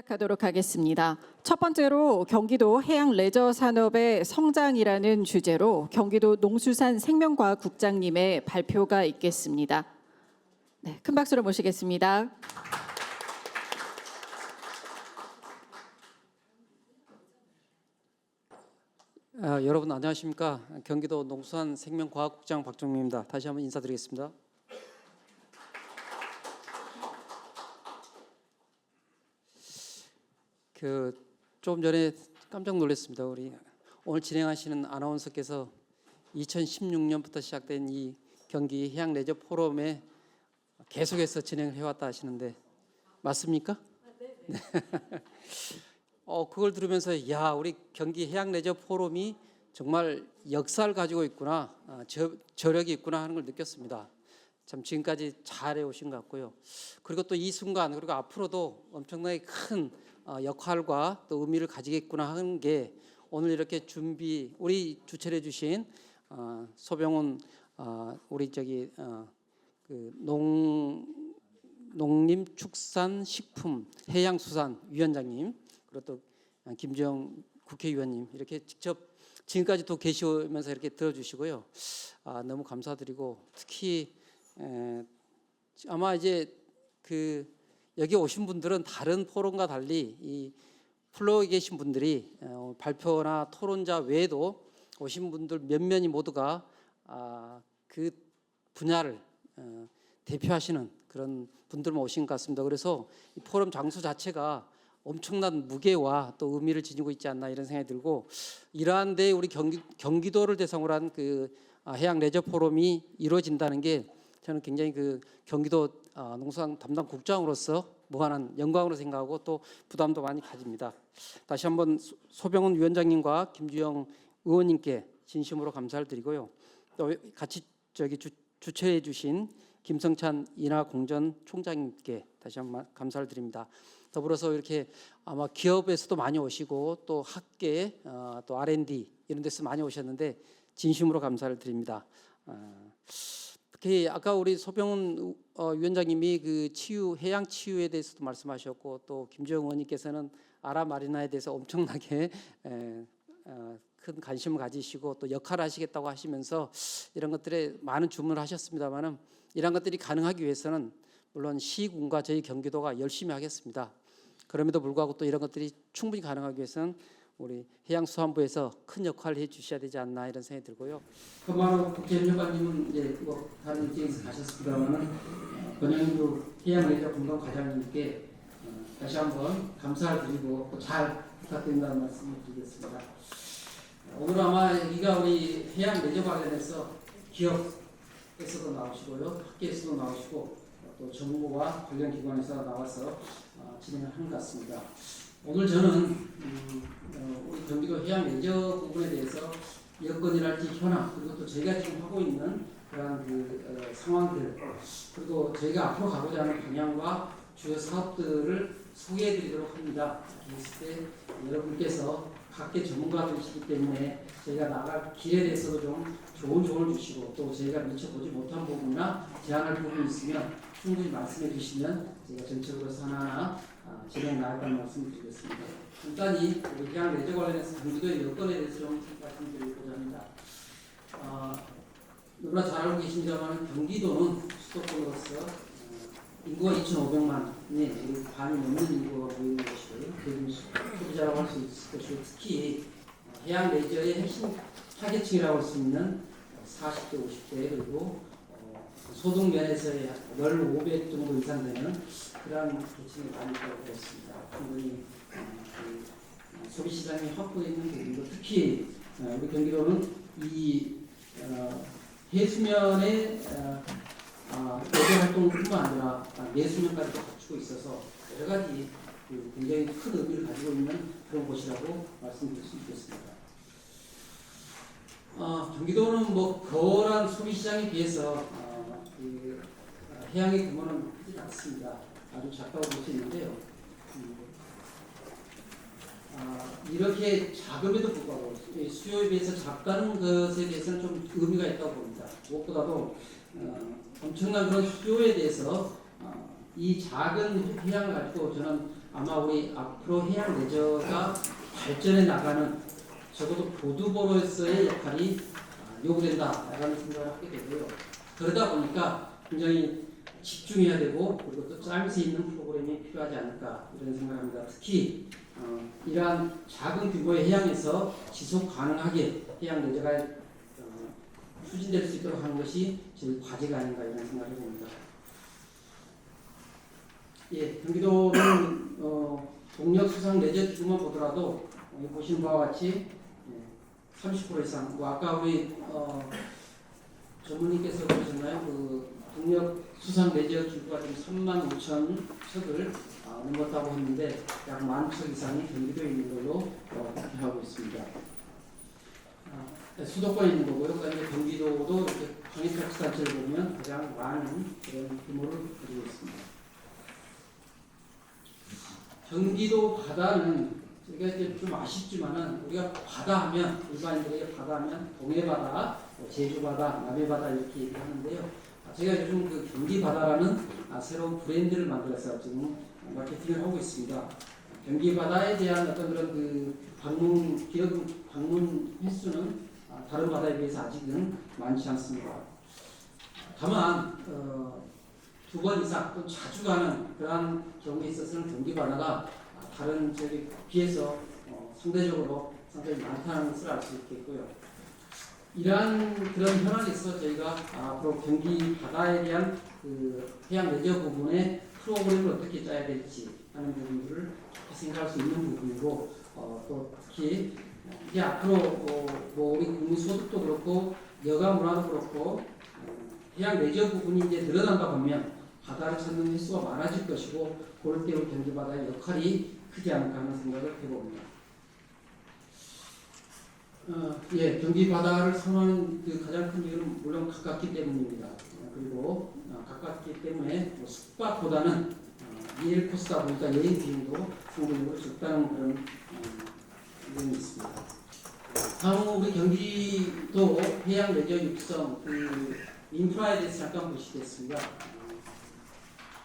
시작하도록 하겠습니다. 첫 번째로 경기도 해양 레저 산업의 성장이라는 주제로 경기도 농수산 생명과학국장님의 발표가 있겠습니다. 네, 큰 박수로 모시겠습니다. 여러분 안녕하십니까? 경기도 농수산 생명과학국장 박종민입니다. 다시 한번 인사드리겠습니다. 조금 전에 깜짝 놀랐습니다. 우리 오늘 진행하시는 아나운서께서 2016년부터 시작된 이 경기 해양 레저 포럼에 계속해서 진행을 해왔다 하시는데 맞습니까? 네. 그걸 들으면서 야, 우리 경기 해양 레저 포럼이 정말 역사를 가지고 있구나, 저력이 있구나 하는 걸 느꼈습니다. 참 지금까지 잘 해오신 것 같고요. 그리고 또 이 순간 그리고 앞으로도 엄청나게 큰 역할과 또 의미를 가지겠구나 하는 게 오늘 이렇게 우리 주최해 주신 소병훈 우리 그 농림축산식품 해양수산위원장님 그리고 또 김주영 국회의원님 이렇게 직접 지금까지 또 계시면서 이렇게 들어주시고요. 너무 감사드리고 특히 아마 이제 여기 오신 분들은 다른 포럼과 달리 이 플로어에 계신 분들이 발표나 토론자 외에도 오신 분들 몇몇이 모두가 그 분야를 대표하시는 그런 분들만 오신 것 같습니다. 그래서 이 포럼 장소 자체가 엄청난 무게와 또 의미를 지니고 있지 않나 이런 생각이 들고 이러한 데 우리 경기도를 대상으로 한 그 해양 레저 포럼이 이루어진다는 게 저는 굉장히 그 경기도 농수산 담당 국장으로서 무한한 영광으로 생각하고 또 부담도 많이 가집니다. 다시 한번 소병훈 위원장님과 김주영 의원님께 진심으로 감사를 드리고요. 또 같이 주최해 주신 김성찬 인하공전 총장님께 다시 한번 감사를 드립니다. 더불어서 이렇게 아마 기업에서도 많이 오시고 또 학계 또 R&D 이런 데서 많이 오셨는데 진심으로 감사를 드립니다. 특히 아까 우리 소병훈 위원장님이 그 해양 치유에 대해서도 말씀하셨고 또 김주영 의원님께서는 아라마리나에 대해서 엄청나게 큰 관심을 가지시고 또 역할을 하시겠다고 하시면서 이런 것들에 많은 주문을 하셨습니다만은 이런 것들이 가능하기 위해서는 물론 시군과 저희 경기도가 열심히 하겠습니다. 그럼에도 불구하고 또 이런 것들이 충분히 가능하기 위해서는 우리 해양수산부에서 큰 역할을 해주셔야 되지 않나 이런 생각이 들고요. 허만호 국제협력관님은 이제 다른 입장에서 가셨습니다만은 권영규 해양레저 공동과장님께 다시 한번 감사를 드리고 또 잘 부탁드린다는 말씀을 드리겠습니다. 오늘 아마 여기가 우리 해양 레저 관련해서 기업에서도 나오시고요, 학계에서도 나오시고 또 정부와 관련 기관에서 나와서 진행을 하는 것 같습니다. 오늘 저는 우리 경기도 해양 레저 부분에 대해서 여건이랄지 현황 그리고 또 저희가 지금 하고 있는 그런 상황들 그리고 저희가 앞으로 가고자 하는 방향과 주요 사업들을 소개해드리도록 합니다. 그랬을 때 여러분께서 각계 전문가들이시기 때문에 저희가 나갈 길에 대해서도 좀 좋은 조언을 주시고 또 저희가 미처 보지 못한 부분이나 제안할 부분이 있으면 충분히 말씀해 주시면 제가 전체적으로 하나하나 진행 나가는 말씀을 드리겠습니다. 간단히 우리 해양 레저 관련해서 경기도의 여건에 대해서 좀 말씀드리고자 합니다. 누구나 잘 알고 계십니다만 경기도는 수도권으로서 인구가 2,500만의 반이 넘는 인구가 모이는 것이고요. 대중 소비자라고 할 수 있을 것이고 특히 해양 레저의 핵심 타겟층이라고 할 수 있는 40대, 50대 그리고 소득 면에서의 1,500 정도 이상 되는 그러한 계층이 많이 있다고 보였습니다. 충분히 소비 시장이 확보되어 있는 경기도 특히 우리 경기도는 이 해수면의 레저 활동뿐만 아니라 내수면까지도 갖추고 있어서 여러 가지 굉장히 큰 의미를 가지고 있는 그런 곳이라고 말씀드릴 수 있겠습니다. 경기도는 뭐 거란 소비 시장에 비해서 해양의 규모는 크지 않습니다. 아주 작다고 볼 수 있는데요. 이렇게 작음에도 불구하고 수요에 비해서 작다는 것에 대해서는 좀 의미가 있다고 봅니다. 무엇보다도 엄청난 그런 수요에 대해서 이 작은 해양을 가지고 저는 아마 우리 앞으로 해양 레저가 발전해 나가는 적어도 보도보로서의 역할이 요구된다라는 생각을 하게 되고요. 그러다 보니까 굉장히 집중해야 되고 그리고 또 짜임새 있는 프로그램이 필요하지 않을까 이런 생각합니다. 특히 이러한 작은 규모의 해양에서 지속 가능하게 해양 레저가 추진될 수 있도록 하는 것이 저희 과제가 아닌가 이런 생각을 해봅니다. 예, 경기도는 동력 수상 레저 규모 보더라도 보시는 바와 같이 30% 이상. 뭐 아까 우리 전문의께서 보셨나요? 그 동력 수상 레저 기구가 지금 35,000 척을 넘었다고 했는데 약 10,000척 이상이 경기도에 있는 걸로 발표하고 있습니다. 수도권에 있는 거고요. 그다음에 경기도도 이렇게 광역자치단체를 보면 가장 많은 그런 규모를 가지고 있습니다. 경기도 바다는 저희가 이제 좀 아쉽지만은 우리가 바다 하면 일반인들에게 바다 하면 동해바다, 제주바다, 남해바다 이렇게 얘기하는데요. 저희가 요즘 그 경기바다라는 새로운 브랜드를 만들어서 지금 마케팅을 하고 있습니다. 경기바다에 대한 어떤 그런 그 방문 횟수는 다른 바다에 비해서 아직은 많지 않습니다. 다만 두 번 이상 또 자주 가는 그러한 경우에 있어서는 경기바다가 다른 지역에 비해서 상대적으로 상당히 많다는 것을 알 수 있겠고요. 이러한 그런 현안에서 저희가 앞으로 경기 바다에 대한 그 해양 레저 부분의 프로그램을 어떻게 짜야 될지 하는 부분들을 생각할 수 있는 부분이고 또 특히 이제 앞으로 뭐 우리 국민 소득도 그렇고 여가 문화도 그렇고 해양 레저 부분이 이제 늘어난다 보면 바다를 찾는 횟수가 많아질 것이고 그럴 때 우리 경기 바다의 역할이 크지 않을까 하는 생각을 해봅니다. 예, 경기 바다를 선호하는 그 가장 큰 이유는 물론 가깝기 때문입니다. 그리고 가깝기 때문에 뭐 숙박보다는 EL 코스다 보니까 여행 비용도 상대적으로 적다는 그런 의견이 있습니다. 다음 우리 경기도 해양 레저 육성 그 인프라에 대해서 잠깐 보시겠습니다.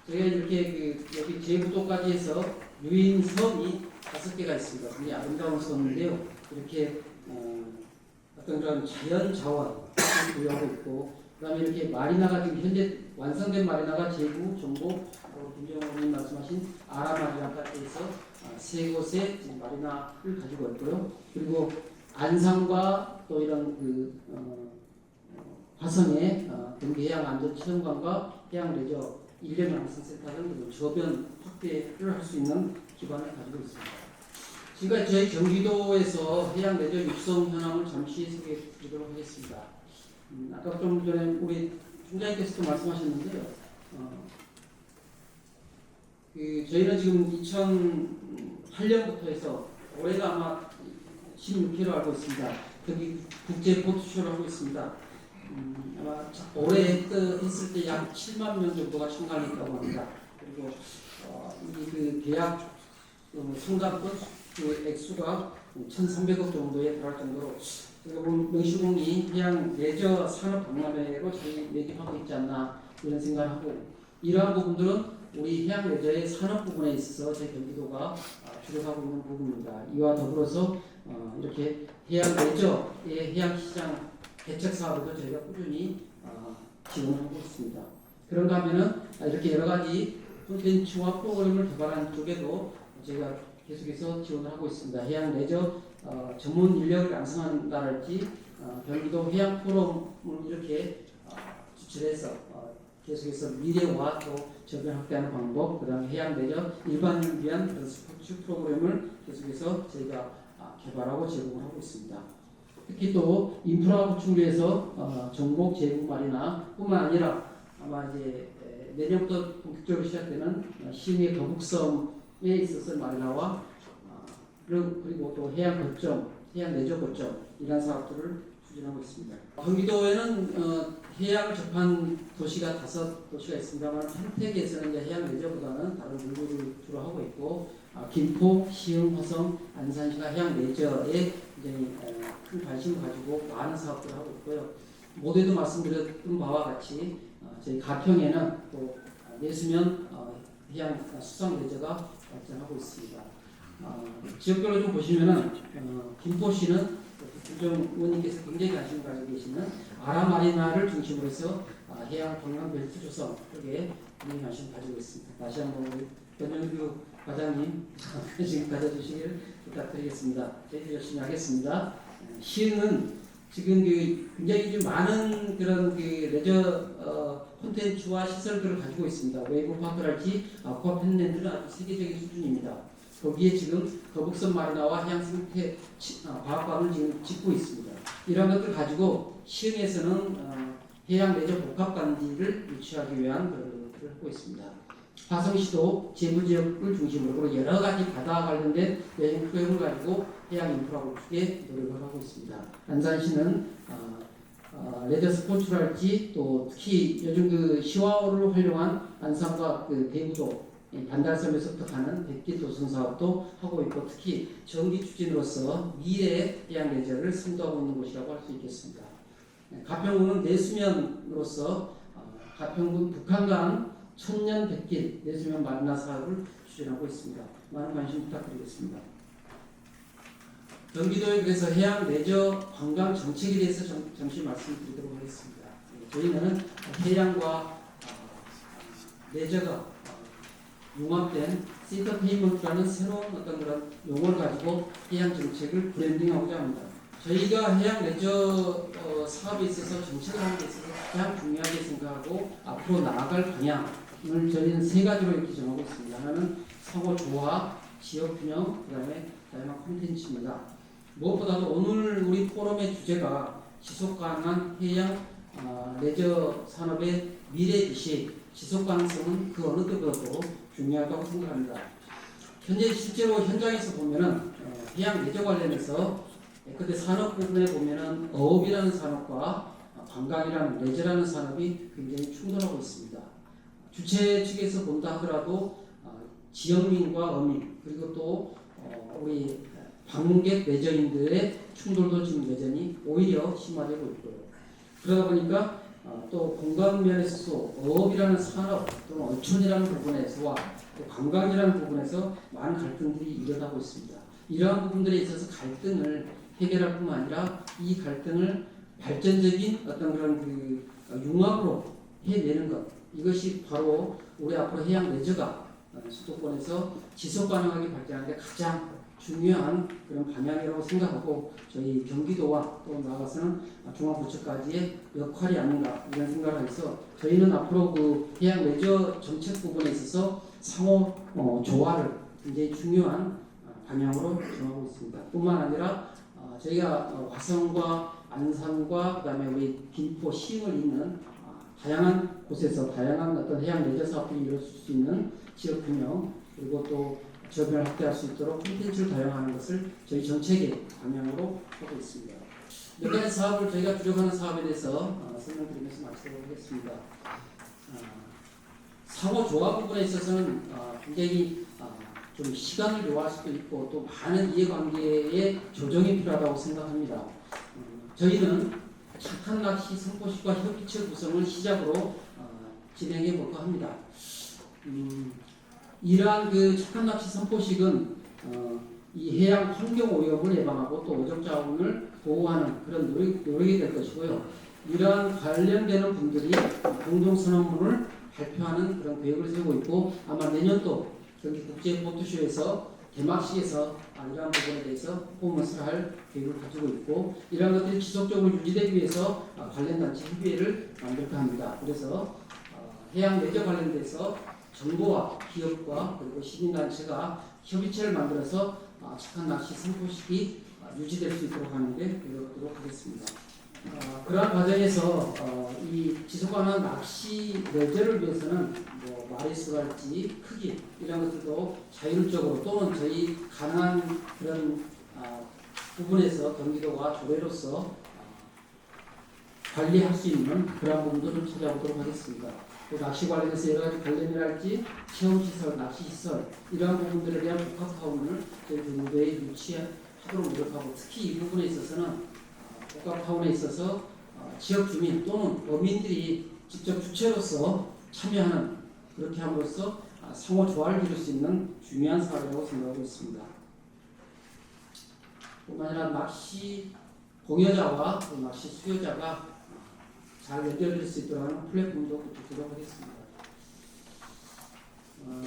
저희가 이렇게 그 여기 제부도까지 해서 유인 섬이 5개가 있습니다. 굉장히 아름다운 섬인데요. 이렇게 어떤 그런 자연 자원을 보유하고 있고, 그다음에 이렇게 마리나가 지금 현재 완성된 마리나가 제부, 전북, 김정호님 말씀하신 아라마리나까지 해서 3곳의 지금 마리나를 가지고 있고요. 그리고 안산과 또 이런 그 화성의 경기해양안전체험관과 해양레저 인력 양성센터 등 저변 확대를 할 수 있는 기반을 가지고 있습니다. 지금까지 저희 경기도에서 해양 레저 육성 현황을 잠시 소개해 드리도록 하겠습니다. 아까 좀 전에 우리 총장님께서도 말씀하셨는데요. 저희는 지금 2008년부터 해서 올해가 아마 16회로 알고 있습니다. 여기 국제 보트쇼를 하고 있습니다. 아마 올해 했을 때 약 7만 명 정도가 참가했다고 합니다. 그리고 이 그 계약 성담권 그 액수가 1,300억 정도에 달할 정도로 여러분 명시공이 해양 레저 산업 박람회로 저희 매입하고 있지 않나 이런 생각을 하고 이러한 부분들은 우리 해양 레저의 산업 부분에 있어서 제 경기도가 주력하고 있는 부분입니다. 이와 더불어서 이렇게 해양 레저의 해양 시장 대책 사업도 저희가 꾸준히 지원하고 있습니다. 그런가 하면은 이렇게 여러 가지 콘텐츠와 프로그램을 개발하는 쪽에도 저희가 계속해서 지원을 하고 있습니다. 해양 레저 전문 인력을 양성한다랄지 경기도 해양 포럼을 이렇게 주최해서 계속해서 미래와 또 저변 확대하는 방법, 그다음에 해양 레저 일반인을 위한 그런 스포츠 프로그램을 계속해서 저희가 개발하고 제공을 하고 있습니다. 특히 또 인프라 구축을 위해서 전북 제부 마리나뿐만 아니라 아마 이제 내년부터 본격적으로 시작되는 시흥의 거북섬에 있어서 마리나와 그리고 또 해양 거점, 해양 레저 거점 이런 사업들을 추진하고 있습니다. 경기도에는 해양을 접한 도시가 5도시가 있습니다만 평택에서는 이제 해양 레저보다는 다른 공부를 주로 하고 있고 김포, 시흥, 화성, 안산시가 해양 레저에 굉장히 큰 관심을 가지고 많은 사업들을 하고 있고요. 모두에도 말씀드렸던 바와 같이 저희 가평에는 또 내수면 해양 수상 레저가 발전하고 있습니다. 지역별로 좀 보시면은 김포시는 김정 의원님께서 굉장히 관심을 가지고 계시는 아라마리나를 중심으로 해서 해양 관광 벨트 조성 쪽에 굉장히 관심을 가지고 있습니다. 다시 한번 우리 변영규 과장님 관심 가져주시기를 부탁드리겠습니다. 저희도 열심히 하겠습니다. 시는 지금 굉장히 좀 많은 그런 레저 콘텐츠와 시설들을 가지고 있습니다. 웨이브 파크랄지 아쿠아 펜랜드는 아주 세계적인 수준입니다. 거기에 지금 거북선 마리나와 해양 생태 과학관을 지금 짓고 있습니다. 이런 것들 가지고 시흥에서는 해양 레저 복합단지를 유치하기 위한 그런 것들을 하고 있습니다. 화성시도 제부지역을 중심으로 여러 가지 바다 관련된 여행 프로그램을 가지고 해양 인프라 구축에 노력을 하고 있습니다. 안산시는 레저 스포츠랄지 또 특히 요즘 시와호를 활용한 안산과 대구도 반달섬에서부터 가는 백길 도선 사업도 하고 있고 특히 정기 추진으로서 미래 해양 레저를 선도하고 있는 곳이라고 할 수 있겠습니다. 가평군은 내수면으로서 가평군 북한강 천년 백길 내수면 마리나 사업을 추진하고 있습니다. 많은 관심 부탁드리겠습니다. 경기도에 그래서 해양 레저 관광 정책에 대해서 잠시 말씀드리도록 하겠습니다. 저희는 해양과 레저가 융합된 시터테인먼트라는 새로운 어떤 그런 용어를 가지고 해양 정책을 브랜딩하고자 합니다. 저희가 해양 레저 사업에 있어서 정책을 하는 데 있어서 가장 중요하게 생각하고 앞으로 나아갈 방향을 저희는 세 가지로 이렇게 정하고 있습니다. 하나는 상호 조화, 지역 균형, 그다음에 다양한 콘텐츠입니다. 무엇보다도 오늘 우리 포럼의 주제가 지속 가능한 해양 레저 산업의 미래이시 지속 가능성은 그 어느 때보다도 중요하다고 생각합니다. 현재 실제로 현장에서 보면은 해양 레저 관련해서 그때 산업 부분에 보면은 어업이라는 산업과 관광이라는 레저라는 산업이 굉장히 충돌하고 있습니다. 주최 측에서 본다 하더라도 지역민과 어민 그리고 또 우리 방문객 레저인들의 충돌도 지금 여전히 오히려 심화되고 있고요. 그러다 보니까 또 공간 면에서도 어업이라는 산업 또는 어촌이라는 부분에서와 또 관광이라는 부분에서 많은 갈등들이 일어나고 있습니다. 이러한 부분들에 있어서 갈등을 해결할 뿐만 아니라 이 갈등을 발전적인 어떤 그런 융합으로 해내는 것 이것이 바로 우리 앞으로 해양 레저가 수도권에서 지속 가능하게 발전하는 데 가장 중요한 그런 방향이라고 생각하고 저희 경기도와 또 나아가서는 중앙부처까지의 역할이 아닌가 이런 생각을 해서 저희는 앞으로 해양 레저 정책 부분에 있어서 상호 조화를 굉장히 중요한 방향으로 정하고 있습니다. 뿐만 아니라 저희가 화성과 안산과 그다음에 우리 김포 시흥을 잇는 다양한 곳에서 다양한 어떤 해양 레저 사업들이 이루어질 수 있는 지역 균형 그리고 또 지역을 확대할 수 있도록 콘텐츠를 다양화하는 것을 저희 정책의 방향으로 하고 있습니다. 몇 가지 사업을 저희가 주력하는 사업에 대해서 설명드리면서 마치도록 하겠습니다. 상호 조화 부분에 있어서는 굉장히 좀 시간을 요할 수도 있고 또 많은 이해관계의 조정이 필요하다고 생각합니다. 저희는 착한 낚시 선포식과 협의체 구성을 시작으로 진행해 볼까 합니다. 이러한 착한 낚시 선포식은 이 해양 환경 오염을 예방하고 또 오적 자원을 보호하는 그런 노력이 될 것이고요. 이러한 관련되는 분들이 공동 선언문을 발표하는 그런 계획을 세우고 있고 아마 내년도 경기 국제 보트쇼에서 개막식에서 이러한 부분에 대해서 퍼포먼스를 할 계획을 가지고 있고 이러한 것들이 지속적으로 유지되기 위해서 관련 단체 협의회를 만들까 합니다. 그래서 해양 레저 관련돼서 정부와 기업과 그리고 시민단체가 협의체를 만들어서 착한 낚시 선포식이 유지될 수 있도록 하는데 노력하도록 하겠습니다. 그러한 과정에서 이 지속가능한 낚시 레저를 위해서는 마리수랄지 크기 이런 것들도 자율적으로 또는 저희 가능한 그런 부분에서 경기도가 조례로서 관리할 수 있는 그런 부분들을 찾아보도록 하겠습니다. 또 낚시 관련해서 여러 가지 관련이랄지 체험시설, 낚시시설 이러한 부분들에 대한 복합타운을 저희 경기도에 유치하도록 노력하고 특히 이 부분에 있어서는 복합타운에 있어서 지역 주민 또는 어민들이 직접 주체로서 참여하는 그렇게 함으로써 상호 조화를 이룰 수 있는 중요한 사업이라고 생각하고 있습니다. 뿐만 아니라 낚시 공여자와 또 낚시 수요자가 잘 연결될 수 있도록 하는 플랫폼도 구축하도록 하겠습니다.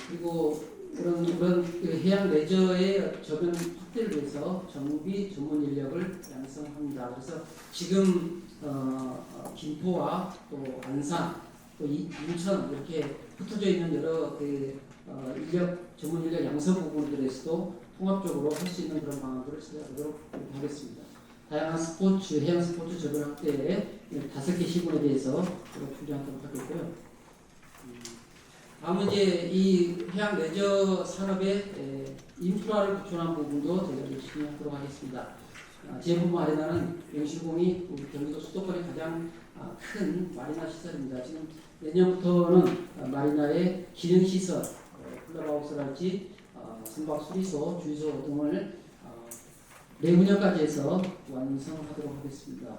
그리고 이런 그 해양 레저의 저변 확대를 위해서 정비 전문 인력을 양성합니다. 그래서 지금 김포와 또 안산, 또 인천 이렇게 흩어져 있는 여러 그 인력 전문 인력 양성 부분들에서도 통합적으로 할 수 있는 그런 방안들을 찾아보도록 하겠습니다. 다양한 스포츠, 해양 스포츠 저변 확대에 5개 시군에 대해서 추진하도록 하겠고요. 다음은 이제 이 해양 레저 산업의 인프라를 구축하는 부분도 저희가 열심히 하도록 하겠습니다. 제품 마리나는 영시공이 우리 경기도 수도권의 가장 큰 마리나 시설입니다. 지금 내년부터는 마리나의 기능시설, 클럽하우스랄지 선박수리소, 주유소 등을 내분양까지 해서 완성하도록 하겠습니다.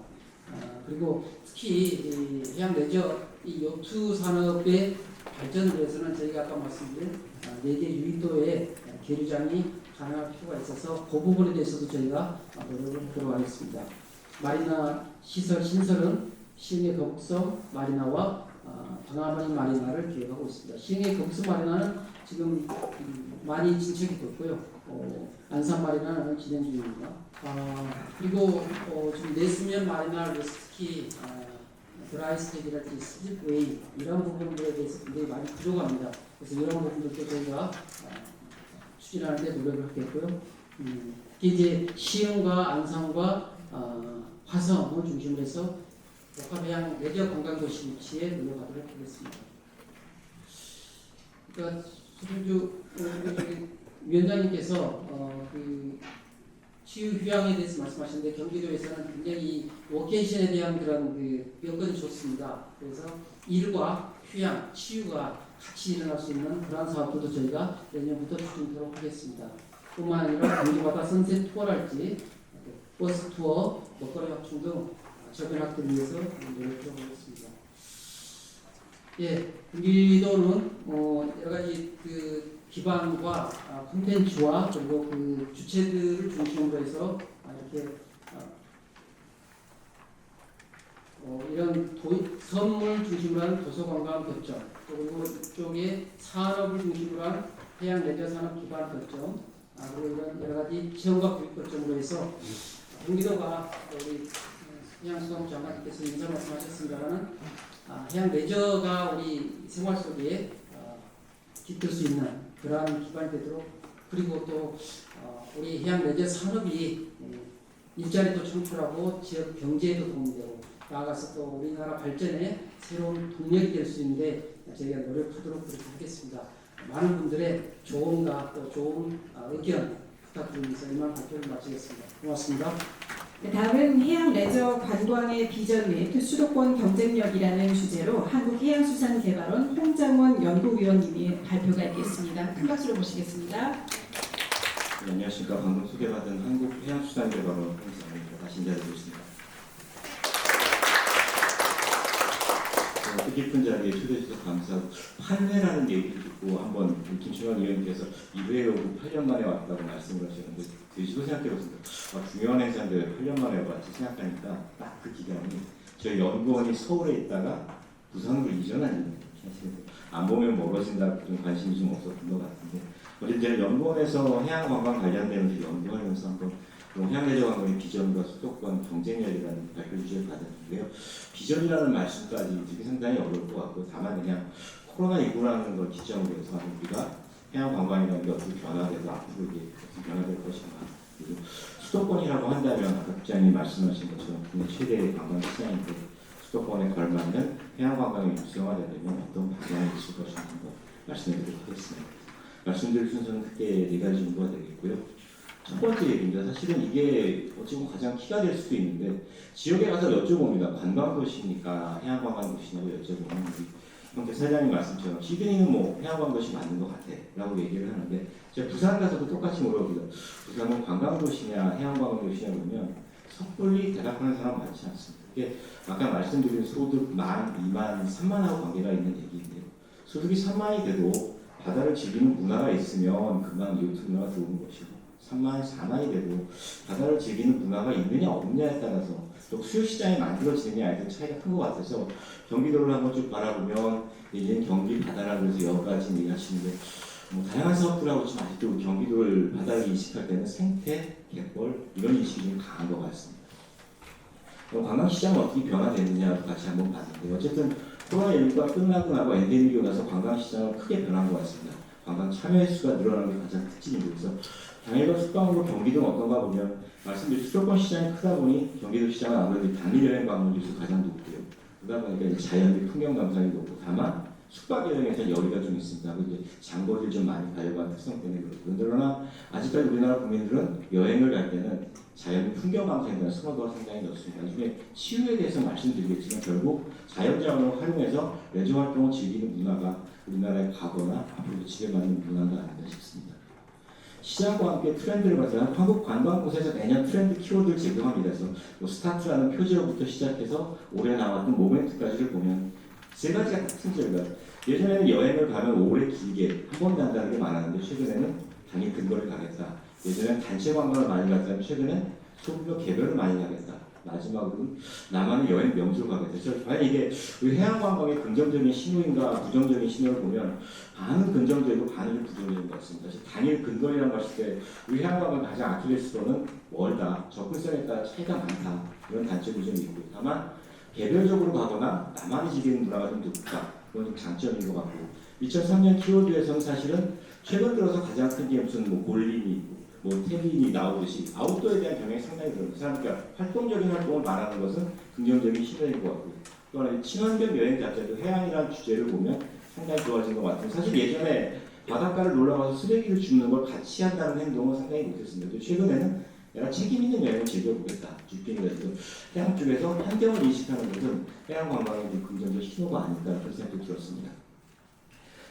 그리고 특히 이 해양 레저 이 요트 산업의 발전을 위해서는 저희가 아까 말씀드린 4개 유인도의 계류장이 가능할 필요가 있어서 그 부분에 대해서도 저희가 노력을 하도록 하겠습니다. 마리나 시설 신설은 시흥의 거북섬 마리나와 방아바리 마리나를 계획하고 있습니다. 시흥의 거북섬 마리나는 지금 많이 진척이 됐고요. 안산 마리나는 진행 중입니다. 그리고 지금 내수면 마리나를 특히 드라이스택이랄지 스릴웨이 이런 부분들에 대해서 굉장히 많이 부족합니다. 그래서 이런 부분들도 저희가 추진하는 데 노력을 하겠고요. 이제 시흥과 안산과 화성을 중심으로 해서 복합해양 레저 관광도시 유치에 노력하도록 하겠습니다. 그러니까 수준주 위원장님께서 그 치유 휴양에 대해서 말씀하셨는데 경기도에서는 굉장히 워케이션에 대한 그런 그 여건이 좋습니다. 그래서 일과 휴양, 치유가 같이 일어날 수 있는 그러한 사업들도 저희가 내년부터 추진하도록 하겠습니다. 뿐만 아니라 경기바다 선셋 투어랄지 버스 투어, 먹거리 확충 등 저변 확대를 위해서 노력하도록 하겠습니다. 예, 경기도는 여러 가지 그 기반과 콘텐츠와 그리고 그 주체들을 중심으로 해서 이렇게 이런 선물 중심으로 한 도서관광 거점, 그리고 이쪽에 산업을 중심으로 한 해양 레저 산업 기반 거점, 그리고 이런 여러 가지 체험과 교육 거점으로 해서 경기도가 우리 해양수산부 장관님께서 인사 말씀하셨습니다만은 해양 레저가 우리 생활 속에 깃들 수 있는 그러한 기반이 되도록, 그리고 또 우리 해양 레저 산업이 일자리도 창출하고 지역 경제에도 도움이 되고 나아가서 또 우리나라 발전에 새로운 동력이 될 수 있는데 저희가 노력하도록 그렇게 하겠습니다. 많은 분들의 조언과 또 좋은 의견 부탁드리면서 이만 발표를 마치겠습니다. 고맙습니다. 다음은 해양 레저 관광의 비전 및 수도권 경쟁력이라는 주제로 한국해양수산개발원 홍장원 연구위원님이 발표가 있겠습니다. 큰 박수로 모시겠습니다. 네, 안녕하십니까. 방금 소개받은 한국해양수산개발원 홍장원입니다. 다시 인사드리고 있습니다. 뜻깊은 자리에 초대해 주셔서 감사하고 8회라는 얘기를 듣고 한번 김충환 의원님께서 2회 오고 8년 만에 왔다고 말씀을 하셨는데 뒤집어 생각해봤습니다. 중요한 행사인데 8년 만에 왔지 생각하니까 딱 그 기간이 저희 연구원이 서울에 있다가 부산으로 이전한 일이에요. 안 보면 멀어진다 좀 관심이 좀 없었던 것 같은데 어제 제가 연구원에서 해양관광 관련되면서 연구하면서 한번 해양레저관광의 비전과 수도권 경쟁력이라는 발표 주제를 받았는데요. 비전이라는 말씀까지 듣기 상당히 어려울 것 같고 다만 그냥 코로나19라는 걸 기점으로 해서 우리가 해양관광이라는 게 어떻게 변화되고 앞으로 이게 어떻게 변화될 것인가, 그리고 수도권이라고 한다면 아까 국장님 말씀하신 것처럼 국내 최대의 관광 시장인데 수도권에 걸맞는 해양관광이 육성화되려면 어떤 방향이 있을 것인가 한번 말씀드리도록 하겠습니다. 말씀드릴 순서는 크게 4가지 정도가 되겠고요. 첫 번째 얘기입니다. 사실은 이게 어찌 보면 가장 키가 될 수도 있는데 지역에 가서 여쭤봅니다. 관광도시니까 해양관광도시냐고 여쭤보면 우리 형태 사장님 말씀처럼 시드니는 뭐 해양관광도시 맞는 것 같아 라고 얘기를 하는데 제가 부산 가서도 똑같이 물어봅니다. 부산은 관광도시냐 해양관광도시냐 그러면 섣불리 대답하는 사람 많지 않습니다. 이게 아까 말씀드린 소득 1만, 2만, 3만하고 관계가 있는 얘기인데요. 소득이 3만이 돼도 바다를 즐기는 문화가 있으면 금방 요트 문화가 들어오는 것이고 3만, 4만이 돼도 바다를 즐기는 문화가 있느냐 없느냐에 따라서 또 수요 시장이 만들어지느냐에 대한 차이가 큰 것 같아서 경기도를 한번 쭉 바라보면 이제 경기 바다라고 해서 여러 가지 얘기하시는데 뭐 다양한 사업들하고 지금 아직도 경기도를 바다를 인식할 때는 생태, 갯벌 이런 인식이 좀 강한 것 같습니다. 관광시장은 어떻게 변화됐느냐 같이 한번 봤는데 어쨌든 코로나19가 끝나고 나고 엔데믹이 나서 관광시장은 크게 변한 것 같습니다. 관광 참여 횟수가 늘어나는 게 가장 특징이고 그래서 당일과 숙박으로 경기도는 어떤가 보면 말씀드린 수도권 시장이 크다 보니 경기도 시장은 아무래도 당일 여행 방문율이 가장 높고요. 그러다 보니까 이제 자연의 풍경 감상이 높고 다만 숙박 여행에서 여유가 좀 있습니다. 이제 장거리를 좀 많이 가려고 하는 특성 때문에 그렇고 그러나 아직까지 우리나라 국민들은 여행을 갈 때는 자연의 풍경 감상에 대한 선호도가 상당히 높습니다. 나중에 치유에 대해서 말씀드리겠지만 결국 자연자원을 활용해서 레저 활동을 즐기는 문화가 우리나라의 과거나 앞으로도 지배받는 문화가 아닌가 싶습니다. 시장과 함께 트렌드를 봐서 한국 관광곳에서 매년 트렌드 키워드를 제공합니다. 그래서 뭐 스타트라는 표제어부터 시작해서 올해 나왔던 모멘트까지를 보면 세 가지가 특징적이다. 예전에는 여행을 가면 오래 길게 한 번에 한다는 게 많았는데 최근에는 당일 근거를 가겠다. 예전에는 단체 관광을 많이 갔다면 최근에 소규모 개별을 많이 가겠다. 마지막으로는 나만의 여행 명소를 가겠다. 그래서 과연 이게 우리 해양 관광의 긍정적인 신호인가 부정적인 신호를 보면 반은 긍정적이고 반은 부정적인 것 같습니다. 당일 근거리라고 봤을 때 우리 해양 관광의 가장 아킬레스건은 멀다, 접근성에 따라 차이가 많다 이런 단점이 좀 있고 다만 개별적으로 가거나 나만이 즐기는 문화가 좀 높다. 그건 좀 장점인 것 같고 2003년 키워드에서는 사실은 최근 들어서 가장 큰 게 무슨 뭐 골림이 뭐 태빈이 나오듯이 아웃도어에 대한 경향이 상당히 들어요. 그러니까 활동적인 활동을 말하는 것은 긍정적인 신호인 것 같고 또 하나 친환경 여행 자체도 해양이라는 주제를 보면 상당히 좋아진 것 같아요. 사실 예전에 바닷가를 놀러가서 쓰레기를 줍는 걸 같이 한다는 행동은 상당히 못했습니다. 또 최근에는 내가 책임 있는 여행을 즐겨보겠다. 주변에서 해양 쪽에서 환경을 인식하는 것은 해양 관광의 긍정적 신호가 아닐까 그런 생각이 들었습니다.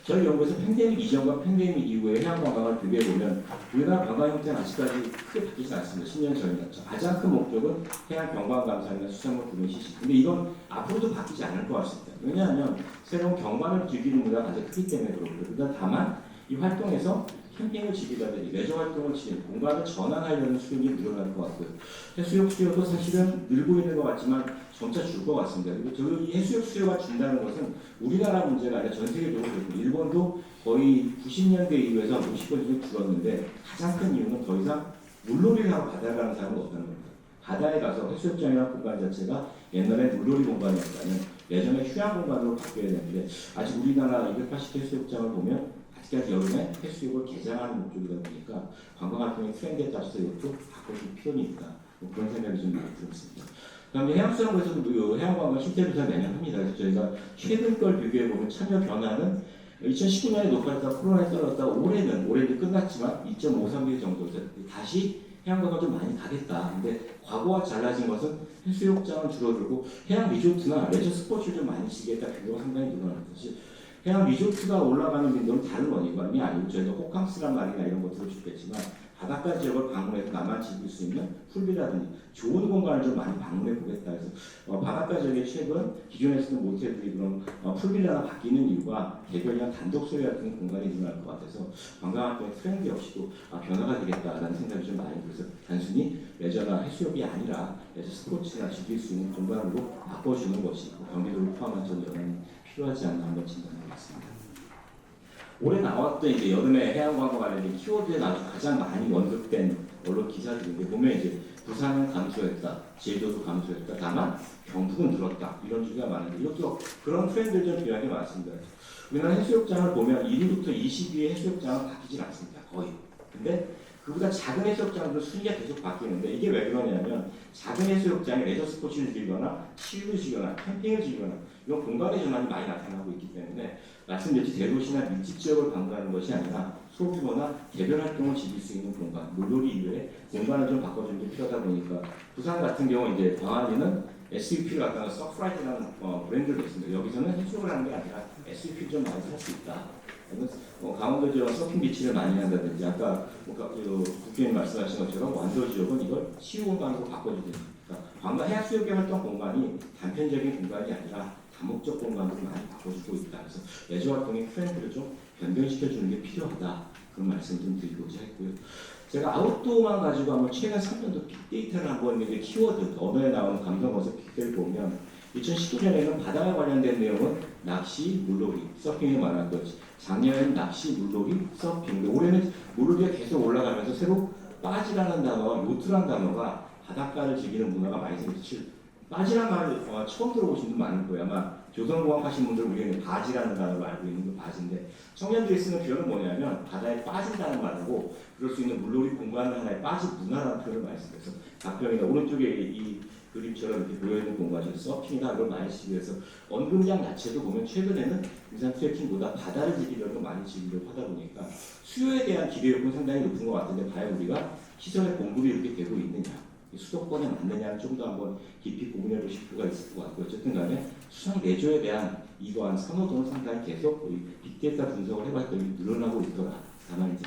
저희 연구에서 팬데믹 이전과 팬데믹 이후에 해양 관광을 비교해보면 우리나라 관광 형태는 아직까지 크게 바뀌지 않습니다. 10년 전이었죠. 가장 큰 목적은 해양 경관 감상이나 수산물 구매 시식. 근데 이건 앞으로도 바뀌지 않을 것 같습니다. 왜냐하면 새로운 경관을 즐기는 문화가 가장 크기 때문에 그렇고요. 다만 이 활동에서 캠핑을 즐기다든지 레저 활동을 즐기는 공간을 전환하려는 수요가 늘어날 것 같고요. 해수욕 수요도 사실은 늘고 있는 것 같지만 점차 줄 것 같습니다. 그리고 이 해수욕 수요가 준다는 것은 우리나라 문제가 아니라 전 세계적으로 그렇고 일본도 거의 90년대 이후에서 50% 줄었는데 가장 큰 이유는 더 이상 물놀이를 하고 바다에 가는 사람은 없다는 겁니다. 바다에 가서 해수욕장이나 공간 자체가 옛날에 물놀이 공간이었다면 예전에 휴양 공간으로 바뀌어야 되는데 아직 우리나라 280 해수욕장을 보면 아직까지 여름에 해수욕을 개장하는 목적이다 보니까 관광활동의 트렌드에 따라서 이것도 바꿔줄 필요는 있다. 뭐 그런 생각이 좀 많이 들었습니다. 그다음에 해양수산부에서도 해양관광 실태조사 매년 합니다. 그래서 저희가 최근 걸 비교해보면 참여 변화는 2019년에 높았다 코로나에 떨어졌다 올해는 끝났지만 2.53배 정도 다시 해양관광 좀 많이 가겠다. 근데 과거와 달라진 것은 해수욕장은 줄어들고 해양 리조트나 레저 스포츠를 좀 많이 쓰겠다. 비교가 상당히 늘어나는 것이 해양 리조트가 올라가는 빈도는 다른 원인이 아니고 저희가 호캉스란 말이나 이런 거 들어주겠지만 바닷가 지역을 방문해서 나만 즐길 수 있는 풀비라든지 좋은 공간을 좀 많이 방문해 보겠다 해서 바닷가 지역에 최근 기존에 쓰던 모텔들이 그런 풀빌라가 바뀌는 이유가 개별이나 단독 소유 같은 공간이 늘어날 것 같아서 관광활동의 트렌드 역시도 변화가 되겠다라는 생각이 좀 많이 들어서 단순히 레저나 해수욕이 아니라 레저 스포츠나 즐길 수 있는 공간으로 바꿔주는 것이 경기도를 포함한 전 연안이 필요하지 않나 한번 진단해보겠습니다. 올해 나왔던 이제 여름에 해양관광 관련된 키워드에 나와서 가장 많이 언급된 언론 기사들인데 보면 이제 부산은 감소했다, 제주도 감소했다, 다만 경북은 늘었다 이런 주제가 많은데 이것도 그런 트렌드를 좀 비하는 게 많습니다. 우리나라 해수욕장을 보면 1위부터 20위의 해수욕장은 바뀌진 않습니다. 거의. 근데 그보다 작은 해수욕장도 순위가 계속 바뀌는데 이게 왜 그러냐면 작은 해수욕장에 레저 스포츠를 즐기거나 치유를 즐기거나 캠핑을 즐기거나 이런 공간의 전환이 많이 나타나고 있기 때문에 말씀드렸듯이 대도시나 밀집 지역을 방문하는 것이 아니라 소규모나 개별 활동을 즐길 수 있는 공간, 물놀이 이외에 공간을 좀 바꿔주는 게 필요하다 보니까 부산 같은 경우 이제 광안리는 SUP를 갖다가 서프라이즈라는 브랜드를 냈습니다. 여기서는 해수욕을 하는 게 아니라 SUP 좀 많이 살 수 있다. 강원도 지역 서핑 비치를 많이 한다든지 아까 국회의원님 말씀하신 것처럼 완도 지역은 이걸 치유 공간으로 바꿔주든지 그러니까 관광 해수욕의 활동 공간이 단편적인 공간이 아니라 다목적 공간으로 많이 바꿔주고 있다. 그래서 레저 활동의 트렌드를 좀 변경시켜주는 게 필요하다. 그런 말씀 좀 드리고자 했고요. 제가 아웃도어만 가지고 한번 최근 3년도 빅데이터를 한번 이제 키워드, 언어에 나오는 감성 검색 빅데이터를 보면 2019년에는 바다에 관련된 내용은 낚시, 물놀이, 서핑이 많았고 작년에는 낚시, 물놀이, 서핑. 올해는 물놀이가 계속 올라가면서 새로 빠지라는 단어와 요트라는 단어가 바닷가를 즐기는 문화가 많이 생겼죠. 빠지란 말을 처음 들어보신 분 많을 거예요. 아마 조선공학 하신 분들 우리는 바지라는 단어를 알고 있는 게 바지인데 청년들이 쓰는 표현은 뭐냐면 바다에 빠진다는 말하고 그럴 수 있는 물놀이 공간 하나에 빠진 문화라는 표현을 많이 써요. 그래서 가평이나 오른쪽에 이 그림처럼 이렇게 보여있는 공간에서 서핑이나 이걸 많이 쓰기 위해서 언급량 자체도 보면 최근에는 등산 트레킹보다 바다를 즐기려고 많이 즐기려고 하다 보니까 수요에 대한 기대 욕구는 상당히 높은 것 같은데 과연 우리가 시설의 공급이 이렇게 되고 있느냐 수도권에 맞느냐는 좀 더 한번 깊이 고민해 보실 필요가 있을 것 같고요. 어쨌든 간에 수상 내조에 대한 이러한 선호도는 상당히 계속 빅데이터 분석을 해봤더니 늘어나고 있더라. 다만 이제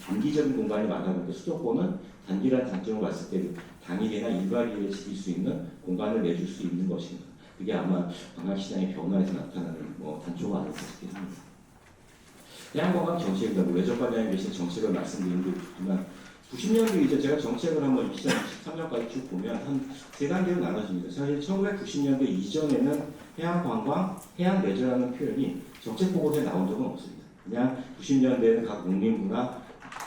단기적인 공간이 많아 보니까 수도권은 단기란 장점을 봤을 때 당일이나 일괄이에 지킬 수 있는 공간을 내줄 수 있는 것인가. 그게 아마 관광시장의 변화에서 나타나는 단초가 아닐까 싶긴 합니다. 해양관광 정책이다. 외적 관련해 계신 정책을 말씀드린 게 있지만 90년도 이제 제가 정책을 한번 2023년까지 쭉 보면 한 세 단계로 나눠집니다. 사실 1990년대 이전에는 해양관광, 해양레저라는 표현이 정책 보고서에 나온 적은 없습니다. 그냥 90년대에는 각 농림부나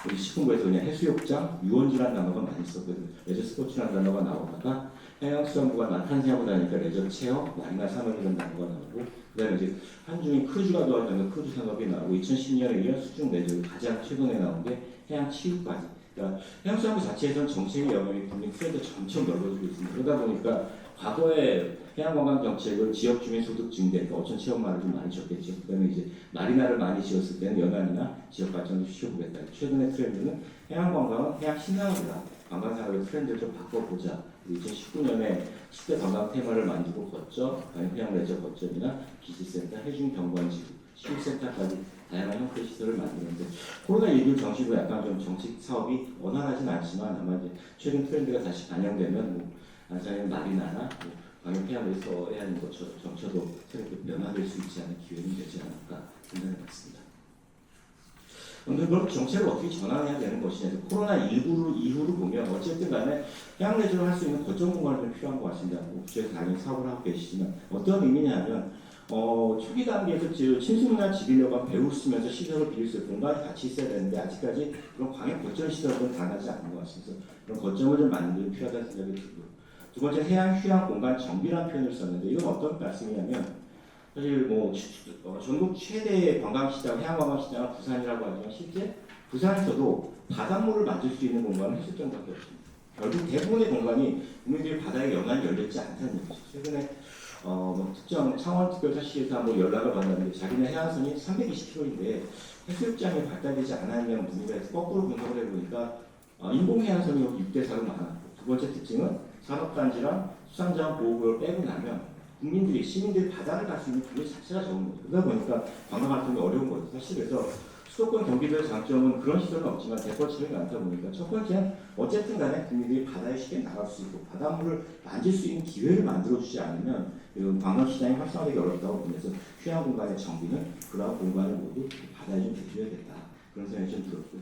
우리 식품부에서 그냥 해수욕장, 유원지라는 단어가 많이 썼거든요. 레저 스포츠라는 단어가 나오다가 해양수산부가 나탄생하고 나니까 레저 체험, 마리나 산업이라는 단어가 나오고 그다음에 이제 한중인 크루즈가 도와주는 크루즈 산업이 나오고 2010년에 이어 수중 레저 가장 최근에 나온 게 해양 치유까지. 그러니까 해양수산부 자체에서는 정책의 영역이 국민 트렌드가 점점 넓어지고 있습니다. 그러다 보니까 과거에 해양관광 정책을 지역 주민 소득 증대, 그러니까 어촌 체험만을 좀 많이 줬겠죠. 그다음에 이제 마리나를 많이 지었을 때는 연안이나 지역 발전을 시켜보겠다. 최근의 트렌드는 해양관광은 해양 신산업이다. 관광산업의 트렌드를 좀 바꿔보자. 2019년에 10대 관광 테마를 만들고 거점, 해양 레저 거점이나 기지센터, 해중경관지구, 시설센터까지 다양한 형태의 시설을 만드는데 코로나19 정식으로 약간 좀 정식 사업이 원활하진 않지만 아마 이제 최근 트렌드가 다시 반영되면 안산의 마리나나 광역해양에서 해야 하는 것처럼 정처도 새롭게 변화될 수 있지 않은 기회는 되지 않을까 생각해 봤습니다. 그런데 그럼 정책을 어떻게 전환해야 되는 것이냐. 코로나19 이후로 보면 어쨌든 간에 해양 레저를 할 수 있는 거점 공간이 좀 필요한 것 같습니다. 국제에서 당연히 사업을 하고 계시지만 어떤 의미냐면 초기 단계에서 친숙한 지비려고 배우시면서 시설을 빌릴 수 있는 공간이 같이 있어야 되는데 아직까지 그런 광역 거점 시설은 다하지 않는 것 같습니다. 그런 거점을 좀 만들기 필요하다는 생각이 들고요. 두 번째 해양 휴양 공간 정비라는 표현을 썼는데 이건 어떤 말씀이냐면 사실 전국 최대의 관광시장, 해양관광시장은 부산이라고 하지만 실제 부산에서도 바닷물을 만질 수 있는 공간은 해수욕장밖에 없습니다. 결국 대부분의 공간이 국민들이 바다에 연안이 열렸지 않다는 얘기죠. 최근에 특정 창원특별자치에서 한번 연락을 받았는데 자기네 해안선이 320km인데 해수욕장이 발달되지 않았냐는 문의가 있어서 거꾸로 분석을 해보니까 인공해안선이 6대4로 많았고 두 번째 특징은 산업단지랑 수산자원 보호구역을 빼고 나면 국민들이, 시민들이 바다를 갈 수 있는 기회 자체가 적은 거죠. 그러다 보니까 관광활동이 어려운 거죠. 사실 그래서 수도권 경기도의 장점은 그런 시설은 없지만 대포치력이 많다 보니까 첫 번째는 어쨌든 간에 국민들이 바다에 쉽게 나갈 수 있고 바닷물을 만질 수 있는 기회를 만들어주지 않으면 관광시장이 활성화되기 어렵다고 보면서 휴양 공간의 정비는 그러한 공간을 모두 바다에 좀 대줘야겠다. 그런 생각이 좀 들었고요.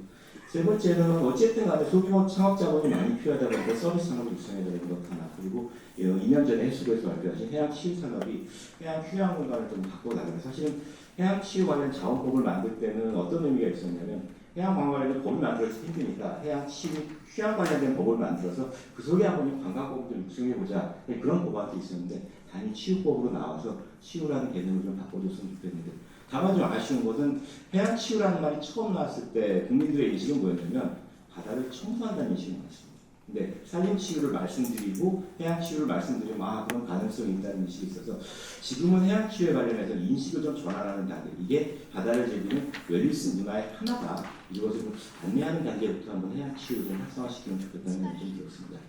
세 번째는 어쨌든 간에 소규모 창업 자본이 많이 필요하다 보니까 서비스 산업을 육성해야 되는 것 하나. 그리고 2년 전에 해수부에서 발표하신 해양 치유 산업이 해양 휴양 공간을 좀 바꿔 나가는. 사실은 해양 치유 관련 자원법을 만들 때는 어떤 의미가 있었냐면 해양 관광 관련 법을 만들어서 힘드니까 해양 치유 휴양 관련된 법을 만들어서 그 속에 한번 관광법을 좀 육성해 보자. 그런 법안도 있었는데 단위 치유법으로 나와서 치유라는 개념을 좀 바꿔줬으면 좋겠는데. 다만 좀 아쉬운 것은 해양 치유라는 말이 처음 나왔을 때 국민들의 인식은 뭐였냐면 바다를 청소한다는 인식이 많았습니다. 근데 산림 치유를 말씀드리고 해양 치유를 말씀드리면 그런 가능성이 있다는 인식이 있어서 지금은 해양 치유에 관련해서 인식을 좀 전환하는 단계, 이게 바다를 즐기는 웰리스 문화의 하나다. 이것을 좀 안내하는 단계부터 한번 해양 치유를 좀 활성화시키면 좋겠다는 생각이 들었습니다.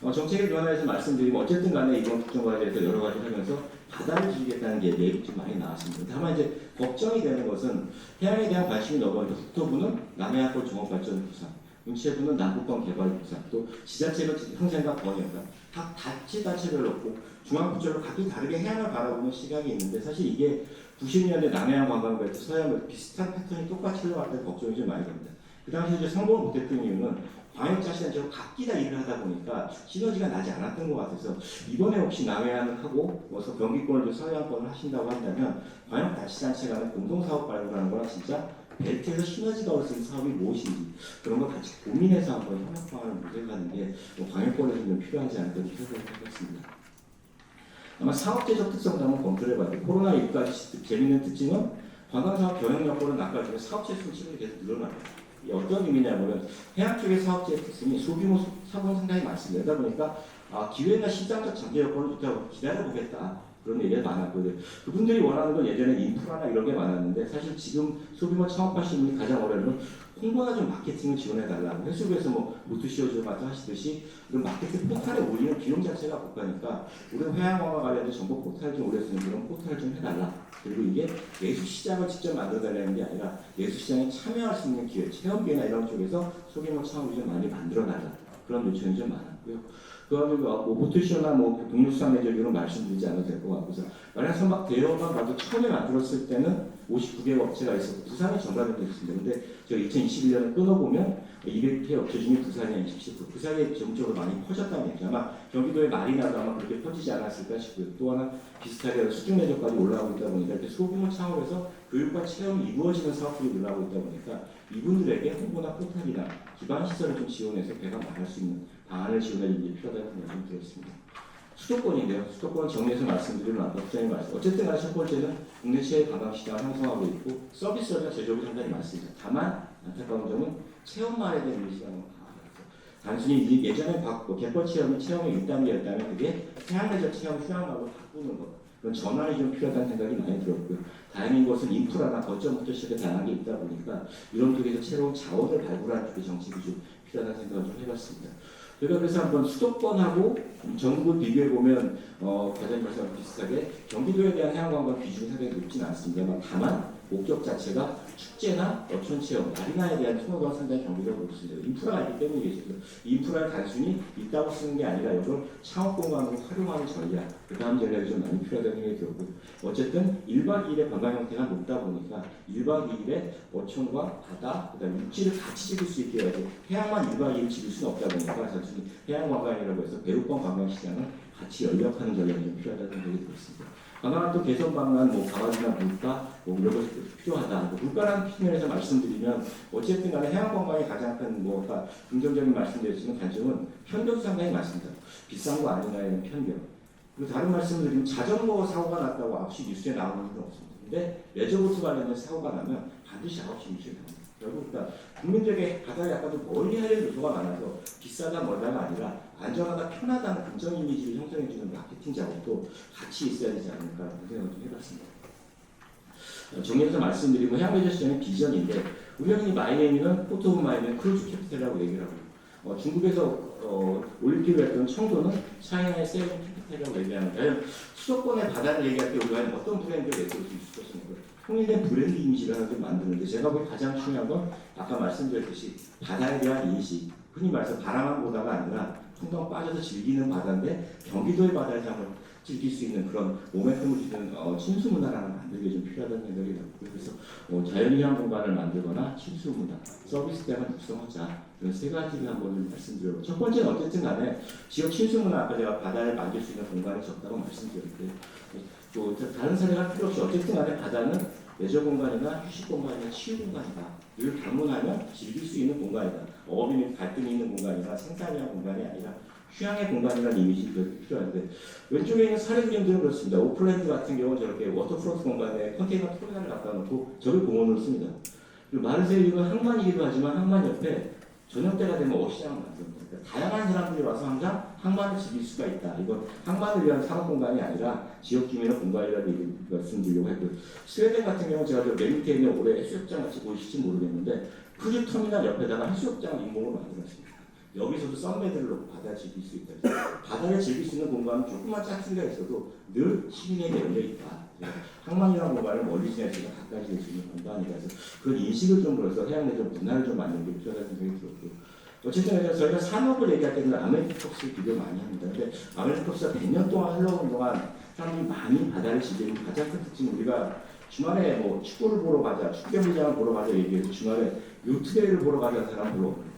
정책의 변화에서 말씀드리면 어쨌든 간에 이번 국정과제에서 여러 가지 하면서 바다를 즐기겠다는 게 얘기 좀 많이 나왔습니다. 다만 이제 걱정이 되는 것은 해양에 대한 관심이 넓어서 국토부는 남해안권 종합발전 부산, 문체부는 남북권 개발 부산, 또 지자체는 형생과 번영과 각 자치단체별 놓고 중앙부처로 각기 다르게 해양을 바라보는 시각이 있는데 사실 이게 90년대 남해안 관광부에 서해안과 비슷한 패턴이 똑같이 흘러갔다는 걱정이 좀 많이 됩니다. 그 당시에 이제 성공을 못했던 이유는 광역자 시장처럼 각기 다 일을 하다 보니까 시너지가 나지 않았던 것 같아서 이번에 혹시 남해안을 하고 경기권을 서해안권을 하신다고 한다면 광역자치단체 간의 공동사업 발굴하는 거랑 진짜 벨트에서 시너지가 올 수 있는 사업이 무엇인지 그런 걸 같이 고민해서 한번 협력 방안을 모색하는 게 광역권에서 좀 필요하지 않을까 생각을 해봤습니다. 아마 사업제적 특성도 한번 검토를 해봐야 돼요. 코로나19까지 재밌는 특징은 관광사업 경영 여건을 낚아주면 사업체 수치가 계속 늘어나요. 이게 어떤 의미냐면 해양 쪽의 사업체의 특성이 소규모 사고는 상당히 많습니다. 그러다 보니까 기회나 시장적 잠재 여건을 좋다고 기다려보겠다. 그런 얘기가 많았고 그분들이 원하는 건 예전에 인프라나 이런 게 많았는데 사실 지금 소규모 창업하시는 분이 가장 어려운 건 홍보나 좀 마케팅을 지원해달라고 해수부에서 뭐 모토시오즈 같은 하시듯이 그런 마케팅 포탈에 올리는 비용 자체가 고가니까 우리 해양관과 관련된 정보 포탈 좀 올렸으니 그런 포탈을 좀 해달라. 그리고 이게 예술시장을 직접 만들어달라는 게 아니라 예술시장에 참여할 수 있는 기회, 체험기회나 이런 쪽에서 소규모 창업을 좀 많이 만들어달라. 그런 요청이 좀 많았고요. 그거는 모토시오나 동물수산 매저 이런 말씀드리지 않아도 될 것 같고서 만약 선박 대여만 봐도 처음에 만들었을 때는 59개 업체가 있었고 부산이 전반적으로 있습니다. 근데 제가 2021년에 끊어보면 200개 업체 중에 부산이 27%, 부산이 점적으로 많이 퍼졌다는 얘기죠. 아마 경기도의 마리나도 아마 그렇게 퍼지지 않았을까 싶고요. 또 하나 비슷하게 수중 매저까지 올라오고 있다 보니까 이렇게 소규모 창업에서 교육과 체험이 이루어지는 사업들이 늘어나고 있다 보니까 이분들에게 홍보나 포탈이나 기반 시설을 좀 지원해서 배가 말할 수 있는 방안을 지원하는 게 필요하다는 생각이 들었습니다. 수도권인데요. 수도권 정리해서 말씀드리면 아까 부장님 말씀. 어쨌든 간에 첫 번째는 국내 체육 관광 시장을 형성하고 있고 서비스가 제조업이 상당히 많습니다. 다만 안타까운 점은 체험만에 대한 인식이 너무 강하죠. 단순히 예전에 갯벌 체험이 체험의 1단계였다면 그게 해양레저 체험 휴양마로 바꾸는 것. 그런 전환이 좀 필요하다는 생각이 많이 들었고요. 다행인 것은 인프라나 거점부터 시작해 다양한 게 있다 보니까 이런 쪽에서 새로운 자원을 발굴하는 쪽의 정책이 좀 필요하다는 생각을 좀 해봤습니다. 제가 그래서 한번 수도권하고 전국을 비교해 보면 과장님 말씀과 비슷하게 경기도에 대한 해양관광 비중이 상당히 높지는 않습니다만 다만 목적 자체가 축제나 어촌 체험, 마리나에 대한 선호도가 상당히 경기도가 높습니다. 인프라가 있기 때문이겠죠. 인프라를 단순히 있다고 쓰는 게 아니라 이걸 창업 공간으로 활용하는 전략, 그 다음 전략이 좀 많이 필요하다는 생각이 들었고 어쨌든 1박 2일의 관광 형태가 높다 보니까 1박 2일에 어촌과 바다, 그 다음에 육지를 같이 즐길 수 있게 해야지 해양만 1박 2일 즐길 수는 없다 보니까 단순히 해양 관광이라고 해서 배후권 관광 시장을 같이 연력하는 전략이 좀 필요하다는 생각이 들었습니다. 관광 또 개선 방안, 강화이나 물가, 이런 것이 필요하다. 물가라는 측면에서 말씀드리면 어쨌든 간에 해양 관광의 가장 큰 긍정적인 말씀드렸지만 단점은 편견이 상당히 많습니다. 비싼 거 아니냐는 편견. 그리고 다른 말씀을 드리면 자전거 사고가 났다고 9시 뉴스에 나오는 일은 없습니다. 근데 레저보트 관련된 사고가 나면 반드시 9시 뉴스에 나옵니다. 결국 국민들에게 바다에 약간 좀 멀리 하려는 요소가 많아서 비싸다 멀다가 아니라 안전하다 편하다는 긍정 이미지를 형성해주는 마케팅 작업도 같이 있어야 되지 않을까 그런 생각을 좀 해봤습니다. 정리해서 말씀드리면 해양레저 시장의 비전인데 우리 형님 마이네임은 포트 오브 마이네임 크루즈 캐피탈이라고 얘기를 하고 중국에서 올림픽을 했던 청도는 차이나의 세븐 캐피탈이라고 얘기하는데 수도권의 바다를 얘기할 때 우리가 어떤 브랜드를 내세울 수 있을 것인가 통일된 브랜드 이미지를 하나 좀 만드는데 제가 보기 가장 중요한 건 아까 말씀드렸듯이 바다에 대한 인식 흔히 말해서 바라만 보다가 아니라 풍덩 빠져서 즐기는 바다인데 경기도의 바다에서 한번 즐길 수 있는 그런 모멘텀을 주는 친수 문화를 하나 만들기 좀 필요하다는 생각이 들었고요. 그래서 자연휴양 공간을 만들거나 친수 문화, 서비스 대학을 육성하자 이런 세 가지를 한번 말씀드려요. 첫 번째는 어쨌든 간에 지역 친수 문화 아까 제가 바다를 만들 수 있는 공간이 적다고 말씀드렸고요. 또 다른 사례가 필요 없이 어쨌든 간에 바다는 레저 공간이나 휴식 공간이나 치유 공간이다. 이를 방문하면 즐길 수 있는 공간이다. 어업이 갈등이 있는 공간이나 생산이한 공간이 아니라 휴양의 공간이라는 이미지가 필요한데 왼쪽에 있는 사례 그림들은 그렇습니다. 오플랜드 같은 경우는 저렇게 워터프론트 공간에 컨테이너 터미널을 갖다 놓고 저를 공원으로 씁니다. 그리고 마르세유는 항만이기도 하지만 항만 옆에 저녁 때가 되면 어시장을 만듭니다. 그러니까 다양한 사람들이 와서 항상 항만을 즐길 수가 있다. 이건 항만을 위한 상업 공간이 아니라 지역 주민의 공간이라는 말씀드리려고 했고요. 스웨덴 같은 경우는 제가 맨 밑에 있는 올해 해수욕장 같이 보이실지 모르겠는데 크루즈 터미널 옆에다가 해수욕장을 인공으로 만들었습니다. 여기서도 썬베드를 놓고 바다를 즐길 수 있다. 바다를 즐길 수 있는 공간은 조그만 짝수가 있어도 늘 시민에게 열려 있다. 항만이라는 공간을 멀리 지낼 수 있는 가까이 될 수 있는 공간이라서 그런 인식을 좀 그래서 해양레저 문화를 좀 만드는 게 필요하다는 생각이 들었고 어쨌든 저희가 산업을 얘기할 때는 아메리카컵스를 비교 많이 합니다. 근데 아메리카컵스가 100년 동안 흘러온 동안 사람들이 많이 바다를 즐기는 가장 큰 특징은 우리가 주말에 뭐 축구를 보러 가자, 축구 경기장을 보러 가자 얘기해서 주말에 요트대회를 보러 가자는 사람 별로 없거든요.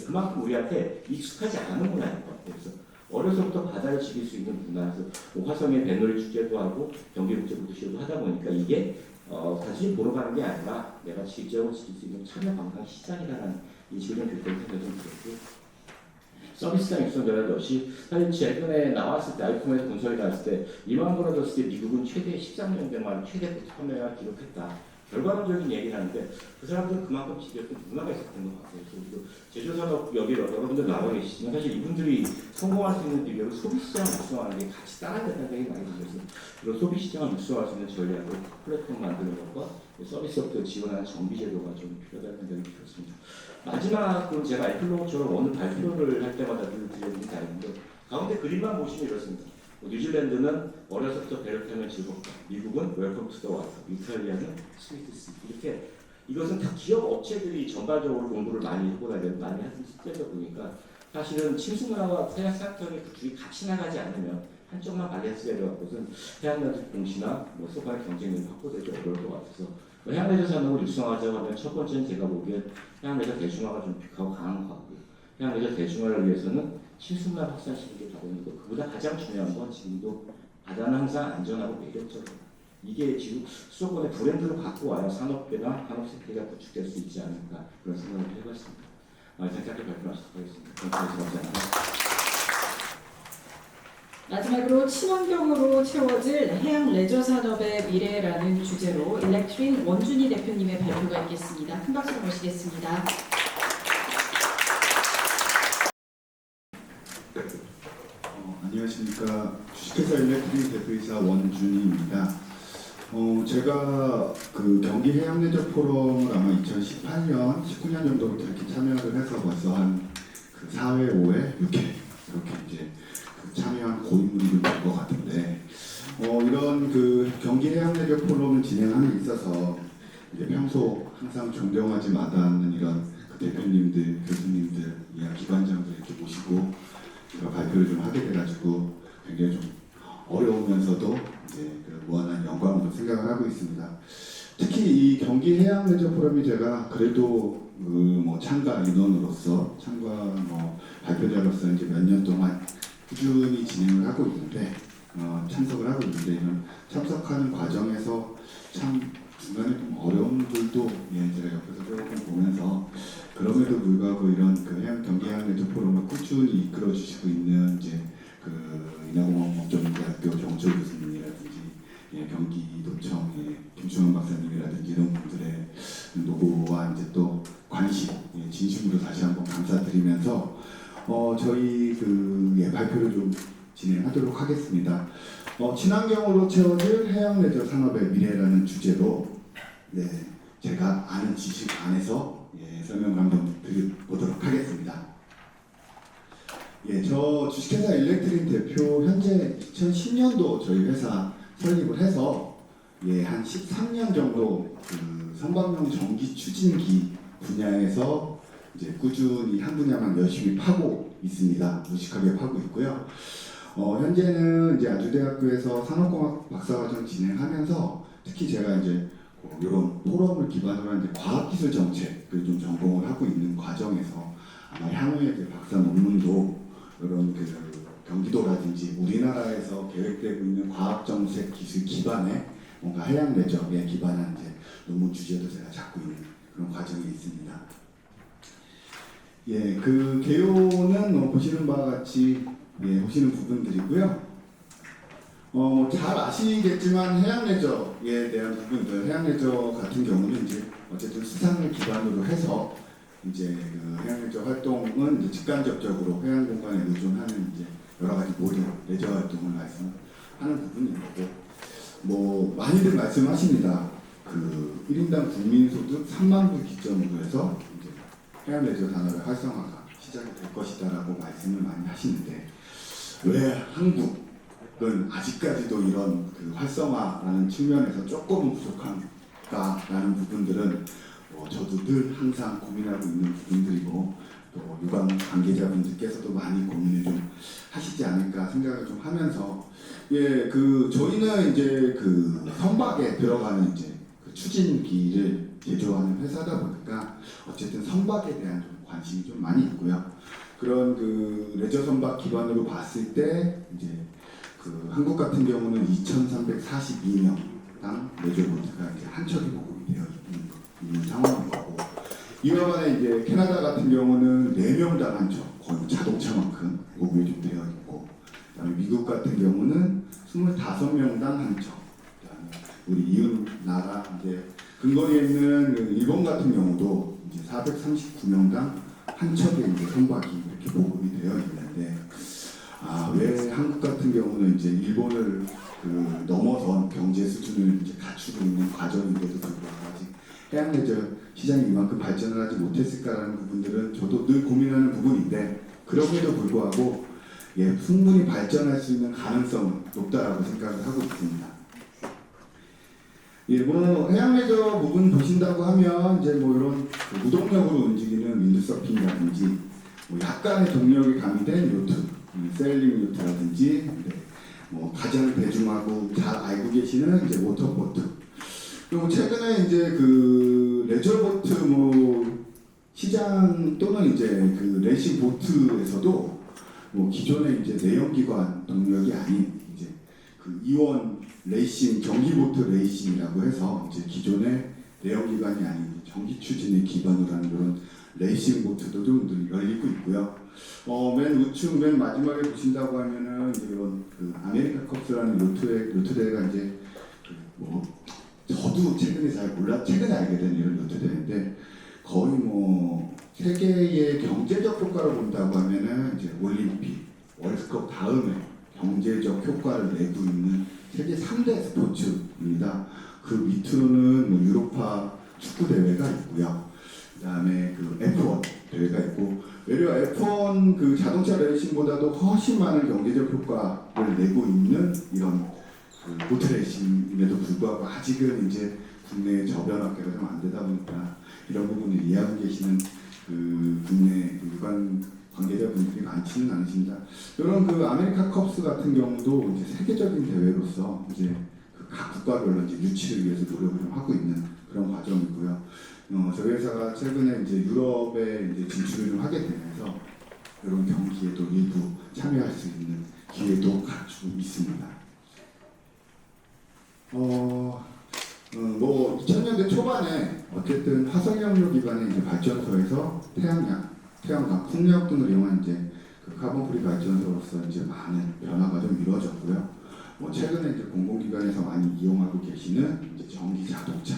그만큼 우리한테 익숙하지 않은 문화인 것 같아요. 그래서 어려서부터 바다를 즐길 수 있는 문화에서 뭐 화성에 뱃놀이 축제도 하고 경기국제부도시도 하다 보니까 이게 단순히 보러 가는 게 아니라 내가 직접으로 즐길 수 있는 참여 관광 시장이라는 인식을 좀 들었던 생각이 좀 들었고 서비스상 육성되는 것이 사실 최근에 나왔을 때 아이폰에서 분석이 나왔을 때 리만 브라더스 때 미국은 최대 13년 동안 최대 판매가 기록했다. 결과론적인 얘기를 하는데 그 사람들은 그만큼 지켰던 문화가 있었던 것 같아요. 그래서 우리도 제조산업 여기 여러분들 나와 계시지만 사실 이분들이 성공할 수 있는 비결은 소비시장을 육성하는 게 같이 따라야 된다는 생각이 많이 들어서 그런 소비시장을 육성할 수 있는 전략을 플랫폼 만드는 것과 서비스업도 지원하는 정비제도가 좀 필요하다는 생각이 들었습니다. 마지막으로 제가 에필로그처럼 오늘 발표를 할 때마다 늘 드리는 게 아닌데 가운데 그림만 보시면 이렇습니다. 뉴질랜드는 어려서부터 배를 타면 즐겁다. 미국은 웰컴 투 더 와터. 이탈리아는 스위트 씨. 이렇게 이것은 다 기업 업체들이 전반적으로 공부를 많이 하고 많이 하는 숙제다 보니까 사실은 침수문화와 해양 생태계의 그 둘이 같이 나가지 않으면 한쪽만 밸런스가 되어갖고는 해양레저 공시나 뭐 소관의 경쟁력이 확보되기 어려울 것 같아서 해양레저 산업을 육성하자고 하면 첫 번째는 제가 보기엔 해양레저 대중화가 좀 강한 것 같고요. 해양레저 대중화를 위해서는 침수문화 확산시키는 게 바람이고 그보다 가장 중요한 건 지금도 바다는 항상 안전하고 매력적이다. 이게 지금 수도권의 브랜드로 갖고 와야 산업계나 산업생태가 구축될 수 있지 않을까 그런 생각을 해봤습니다. 짧게 발표하도록 하겠습니다. 감사합니다. 마지막으로 친환경으로 채워질 해양 레저 산업의 미래라는 주제로 일렉트린 원준희 대표님의 발표가 있겠습니다. 큰 박수로 모시겠습니다. 안녕하십니까. 주식회사 일렉트릭 대표이사 원준희입니다. 제가 그 경기 해양레저 포럼을 아마 2018년, 19년 정도부터 이렇게 참여를 해서 벌써 한그 4회, 5회, 6회 이렇게 이제 그 참여한 고인물이 될 것 같은데, 이런 그 경기 해양레저 포럼을 진행하는 데 있어서 이제 평소 항상 존경하지 마다하는 이런 그 대표님들, 교수님들, 기관장들 이렇게 모시고 제가 발표를 좀 하게 돼가지고 굉장히 좀 어려우면서도 이제 그 무한한 영광으로 생각을 하고 있습니다. 특히 이 경기 해양 레저 포럼이 제가 그래도 뭐 참가 인원으로서 참가 뭐 발표자로서 이제 몇 년 동안 꾸준히 진행을 하고 있는데 참석을 하고 있는데 이런 참석하는 과정에서 참 중간에 좀 어려운 분들도 제가 옆에서 조금 보면서 그럼에도 불구하고 이런 그 경기 해양 레저 포럼을 꾸준히 이끌어 주시고 있는 이제 그 인하공업정대학교 정철 교수님이라든지 경기도청 김충원 박사님이라든지 이런 분들의 노고와 이제 또 관심 진심으로 다시 한번 감사드리면서 저희 그 발표를 좀 진행하도록 하겠습니다. 친환경으로 채워질 해양 레저 산업의 미래라는 주제로 제가 아는 지식 안에서 설명을 한번 드려보도록 하겠습니다. 저 주식회사 일렉트릭 대표 현재 2010년도 저희 회사 설립을 해서 한 13년 정도 그 선박용 전기 추진기 분야에서 이제 꾸준히 한 분야만 열심히 파고 있습니다. 무식하게 파고 있고요. 현재는 이제 아주대학교에서 산업공학 박사과정 진행하면서 특히 제가 이제 이런 포럼을 기반으로 한 과학기술 정책을 좀 전공을 하고 있는 과정에서 아마 향후에 이제 박사 논문도 이런 그 경기도라든지 우리나라에서 계획되고 있는 과학정책 기술 기반의 뭔가 해양 레저에 기반한 이제 논문 주제도 제가 잡고 있는 그런 과정이 있습니다. 그 개요는 보시는 바와 같이 보시는 부분들이고요. 잘 아시겠지만 해양 레저에 대한 부분들, 해양 레저 같은 경우는 이제 어쨌든 수상을 기반으로 해서 이제 그 해양 레저 활동은 이제 직간접적으로 해양 공간에 의존하는 이제 여러 가지 모든 레저 활동을 말씀하는 부분인 거고, 뭐 많이들 말씀하십니다. 그 1인당 국민소득 3만 불 기점으로 해서 이제 해양 레저 산업의 활성화가 시작이 될 것이다라고 말씀을 많이 하시는데 왜 한국은 아직까지도 이런 그 활성화라는 측면에서 조금은 부족한가라는 부분들은 저도 늘 항상 고민하고 있는 부분들이고 또 유관 관계자분들께서도 많이 고민을 좀 하시지 않을까 생각을 좀 하면서 예, 그 저희는 이제 그 선박에 들어가는 이제 그 추진기를 제조하는 회사다 보니까 어쨌든 선박에 대한 좀 관심이 좀 많이 있고요. 그런 그 레저 선박 기반으로 봤을 때 이제 그 한국 같은 경우는 2,342명당 레저 보트가 이제 한 척이 보급이 되어 있는 상황인 거고, 이와 반에 이제 캐나다 같은 경우는 4명당 한 척, 거의 자동차만큼 보급이 좀 되어 있고, 그다음에 미국 같은 경우는 25명당 한 척, 그다음에 우리 이웃 나라 이제 근거리에 있는 그 일본 같은 경우도 이제 439명당 한 척의 이제 선박이 이렇게 보급이 되어 있는데, 왜 한국 같은 경우는 이제 일본을 그 넘어선 경제 수준을 이제 갖추고 있는 과정인데도 불구하고 아직 해양 레저 시장이 이만큼 발전을 하지 못했을까라는 부분들은 저도 늘 고민하는 부분인데, 그럼에도 불구하고 예, 충분히 발전할 수 있는 가능성은 높다라고 생각을 하고 있습니다. 예, 뭐 해양 레저 부분 보신다고 하면 이제 뭐 이런 그 무동력으로 움직이는 윈드서핑이라든지 뭐 약간의 동력이 가미된 요트, 세일링 요트라든지 뭐 가장 대중하고 잘 알고 계시는 이제 모터보트. 그리고 최근에 이제 그 레저보트 뭐 시장 또는 이제 그 레이싱 보트에서도 뭐 기존의 이제 내연기관 동력이 아닌 이제 그 이원 레이싱 전기보트 레이싱이라고 해서 이제 기존의 내연기관이 아닌 전기 추진을 기반으로 하는 그런 레이싱 보트도 좀 열리고 있고요. 맨 우측 맨 마지막에 보신다고 하면은 이런 그 아메리카 컵스라는 요트 대회가 이제 뭐 저도 최근에 잘 몰라 최근에 알게 된 이런 요트 대회인데, 거의 뭐 세계의 경제적 효과를 본다고 하면은 이제 올림픽, 월드컵 다음에 경제적 효과를 내고 있는 세계 3대 스포츠입니다. 그 밑으로는 뭐 유로파 축구 대회가 있고요. 그다음에 그 F1 대회가 있고, 외려 F1 그 자동차 레이싱보다도 훨씬 많은 경제적 효과를 내고 있는 이런 그 보트 레이싱임에도 불구하고 아직은 이제 국내 저변 업계가 좀 안 되다 보니까 이런 부분을 이해하고 계시는 그 국내 그 유관 관계자분들이 많지는 않으십니다. 이런 그 아메리카 컵스 같은 경우도 이제 세계적인 대회로서 이제 그 각 국가별로 이제 유치를 위해서 노력을 좀 하고 있는 그런 과정이고요. 저희 회사가 최근에 이제 유럽에 이제 진출을 좀 하게 되면서 이런 경기에도 일부 참여할 수 있는 기회도 갖추고 있습니다. 뭐 2000년대 초반에 어쨌든 화석연료 기반의 이제 발전소에서 태양광, 풍력 등을 이용한 이제 그 카본프리 발전소로서 이제 많은 변화가 좀 이루어졌고요. 뭐 최근에 이제 공공기관에서 많이 이용하고 계시는 이제 전기 자동차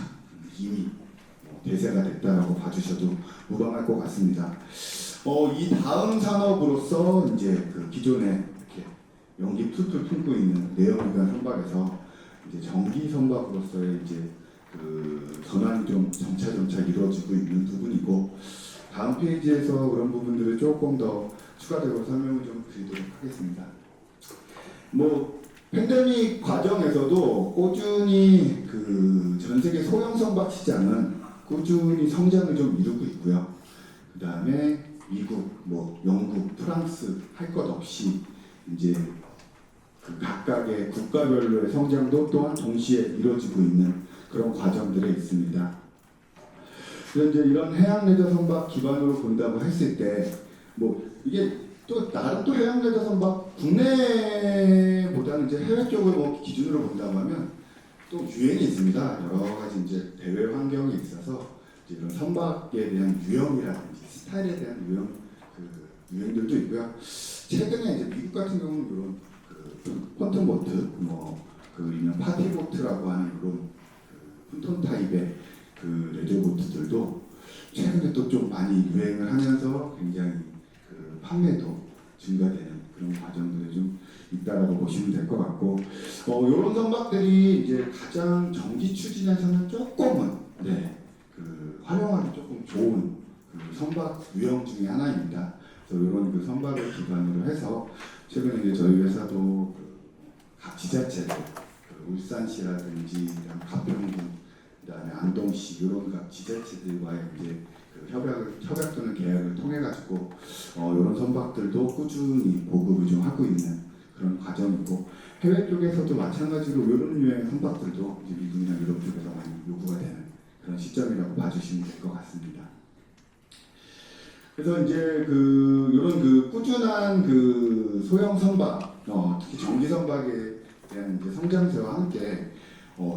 이미 대세가 됐다라고 봐주셔도 무방할 것 같습니다. 이 다음 산업으로서 이제 그 기존에 이렇게 연기 툴툴 품고 있는 내연기관 선박에서 이제 전기 선박으로서의 이제 그 전환이 좀 점차 이루어지고 있는 부분이고, 다음 페이지에서 그런 부분들을 조금 더 추가적으로 설명을 좀 드리도록 하겠습니다. 뭐 팬데믹 과정에서도 꾸준히 그 전 세계 소형 선박 시장은 꾸준히 성장을 좀 이루고 있고요. 그 다음에 미국, 뭐 영국, 프랑스 할 것 없이 이제 그 각각의 국가별로의 성장도 또한 동시에 이루어지고 있는 그런 과정들에 있습니다. 그래서 이제 이런 해양 레저 선박 기반으로 본다고 했을 때, 뭐 이게 또 나름 또 해양 레저 선박 국내보다는 이제 해외 쪽을 뭐 기준으로 본다고 하면 또 유행이 있습니다. 여러 가지 이제 대외 환경에 있어서 이제 이런 선박에 대한 유형이라든지 스타일에 대한 유행들도 있고요. 최근에 이제 미국 같은 경우는 이런 그 폰톤 보트, 그리고 파티보트라고 하는 그런 그 폰톤 타입의 그 레저 보트들도 최근에 또 좀 많이 유행을 하면서 굉장히 그 판매도 증가되는 그런 과정들이 좀 있다라고 보시면 될 것 같고, 이런 선박들이 이제 가장 전기 추진에서는 조금은 그 활용하기 조금 좋은 그 선박 유형 중에 하나입니다. 그래서 이런 그 선박을 기반으로 해서 최근에 이제 저희 회사도 각 지자체들, 그 울산시라든지 가평군, 그다음에 안동시 이런 각 지자체들과의 이제 그 협약 또는 계약을 통해 가지고 이런 선박들도 꾸준히 보급을 좀 하고 있는 그런 과정이고 해외 쪽에서도 마찬가지로 이런 유형의 선박들도 이제 미국이나 유럽 쪽에서 많이 요구가 되는 그런 시점이라고 봐주시면 될 것 같습니다. 그래서 이제 이런 꾸준한 소형 선박, 특히 전기 선박에 대한 이제 성장세와 함께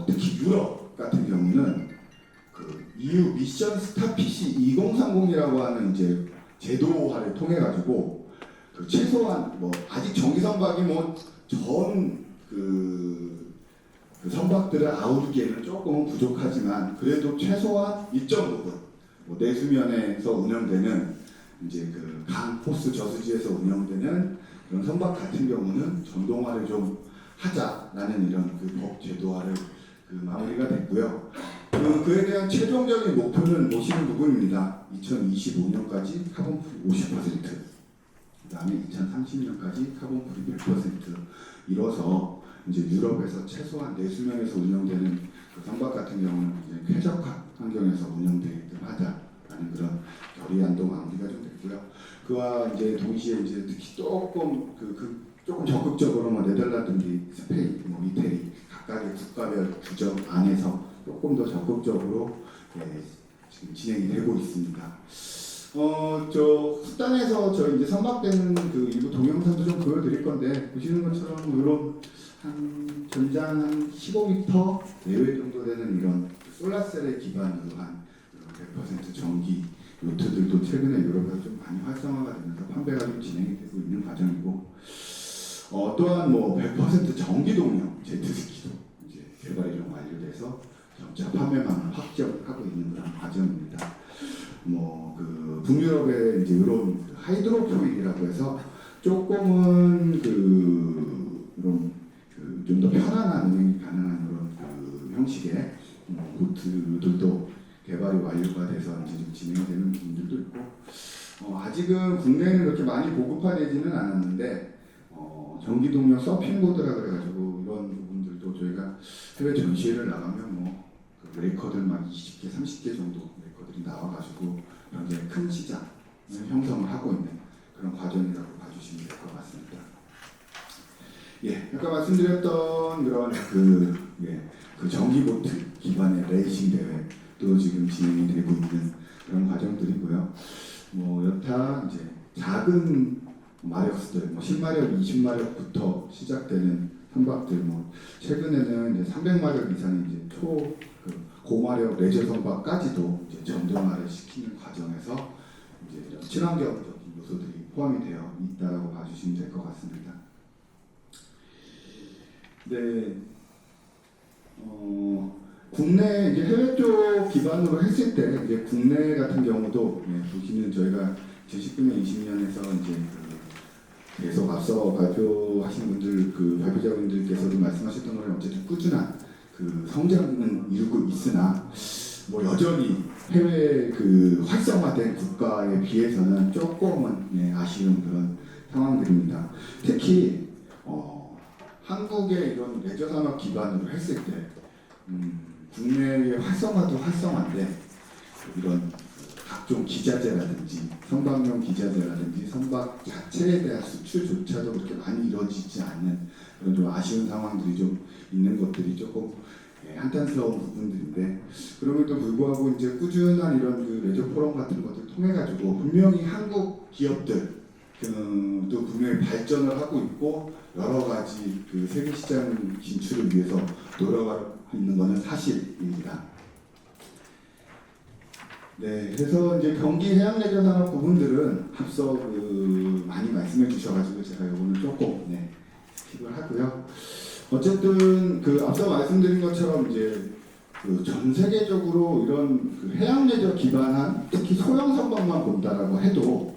특히 유럽 같은 경우는 EU 미션 스타핏이 2030이라고 하는 이제 제도화를 통해 가지고 최소한 아직 전기 선박이 전 선박들을 아우르기에는 조금은 부족하지만 그래도 최소한 일정 부분 내수면에서 운영되는 이제 강 호수 저수지에서 운영되는 그런 선박 같은 경우는 전동화를 좀 하자라는 이런 법 제도화를 마무리가 됐고요. 그에 대한 최종적인 목표는 보시는 부분입니다. 2025년까지 카본풀이 50%, 그다음에 2030년까지 카본풀이 100% 이뤄서 이제 유럽에서 최소한 내수면에서 운영되는 선박 같은 경우는 이제 쾌적한 환경에서 운영되게끔 하자라는 그런 결의안도 마무리가 좀 됐고요. 그와 이제 동시에 이제 특히 조금 조금 적극적으로 네덜란드, 스페인, 이태리 각각의 국가별 규정 안에서 조금 더 적극적으로 지금 진행이 되고 있습니다. 수단에서 저 이제 선박되는 일부 동영상도 좀 보여드릴 건데 보시는 것처럼 이런 한 전장 한 15m 내외 정도 되는 이런 솔라셀에 기반으로 한 100% 전기 요트들도 최근에 유럽에서 좀 많이 활성화가 되면서 판매가 좀 진행이 되고 있는 과정이고 또한 100% 전기동력 제트스키도 이제 개발이 좀 완료돼서 점차 판매망을 확정하고 있는 그런 과정입니다. 북유럽의 이제 이런 하이드로포일이라고 해서 조금은 이런 좀 더 편안한 운행이 가능한 그런 형식의 보트들도 개발이 완료가 돼서 이제 좀 진행되는 부분들도 있고 아직은 국내에는 그렇게 많이 보급화되지는 않았는데 전기동력 서핑보드라 그래가지고 이런 부분들도 저희가 해외 전시회를 나가면 메이커들 막 20개, 30개 정도 메이커들이 나와가지고 굉장히 큰 시장을 형성을 하고 있는 그런 과정이라고 봐주시면 될 것 같습니다. 아까 말씀드렸던 그런 전기보트 기반의 레이싱 대회도 지금 진행이 되고 있는 그런 과정들이고요. 여타 이제 작은 마력수들, 10마력, 20마력부터 시작되는 선박들, 최근에는 이제 300마력 이상의 이제 고마력 레저 선박까지도 이제 전동화를 시키는 과정에서 이제 친환경적인 요소들이 포함이 되어 있다라고 봐주시면 될 것 같습니다. 네, 국내 이제 해외 쪽 기반으로 했을 때 이제 국내 같은 경우도 보시면 저희가 2019년, 20년에서 이제 계속 앞서 발표하신 분들 발표자분들께서도 말씀하셨던 거는 어쨌든 꾸준한 성장은 이루고 있으나 여전히 해외 활성화된 국가에 비해서는 조금은 아쉬운 그런 상황들입니다. 특히 한국의 이런 레저 산업 기반으로 했을 때 국내의 활성화도 활성화인데 이런 각종 기자재라든지 선박용 기자재라든지 선박 자체에 대한 수출조차도 그렇게 많이 이루어지지 않는 그런 좀 아쉬운 상황들이 좀 있는 것들이 조금 한탄스러운 부분들인데 그럼에도 불구하고 이제 꾸준한 이런 레저 포럼 같은 것들 통해 가지고 분명히 한국 기업들 또 분명히 발전을 하고 있고 여러 가지 세계 시장 진출을 위해서 노력하고 있는 것은 사실입니다. 네, 그래서 이제 경기 해양 레저 산업 부분들은 앞서 많이 말씀해 주셔가지고 제가 오늘 조금 스킵을 하고요. 어쨌든 앞서 말씀드린 것처럼 이제 전 세계적으로 이런 해양 레저 기반한 특히 소형 선박만 본다라고 해도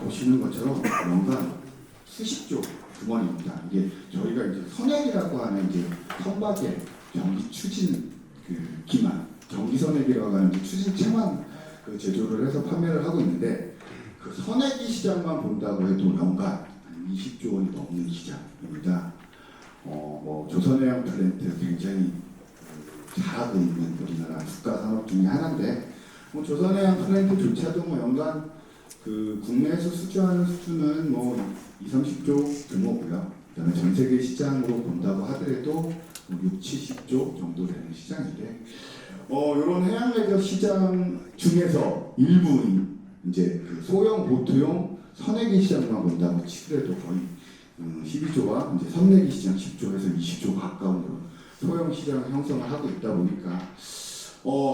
보시는 것처럼 연간 수십조 규모입니다. 이게 저희가 이제 선액이라고 하는 이제 선박의 전기 추진 기만, 전기 선액이라고 하는 이제 추진체만 제조를 해서 판매를 하고 있는데 선액이 시장만 본다고 해도 연간 20조 원이 넘는 시장입니다. 조선해양 플랜트 굉장히 잘하고 있는 우리나라 국가 산업 중에 하나인데 조선해양 플랜트조차도 연간 그 국내에서 수주하는 수주는 20-30조 규모고요. 그다음에 전 세계 시장으로 본다고 하더라도 60-70조 정도 되는 시장인데 이런 해양 레저 시장 중에서 일부인 이제 그 소형 보트용 선내기 시장만 본다고 치더라도 거의 12조와 이제 선내기 시장 10조에서 20조 가까운 그런 소형 시장을 형성을 하고 있다 보니까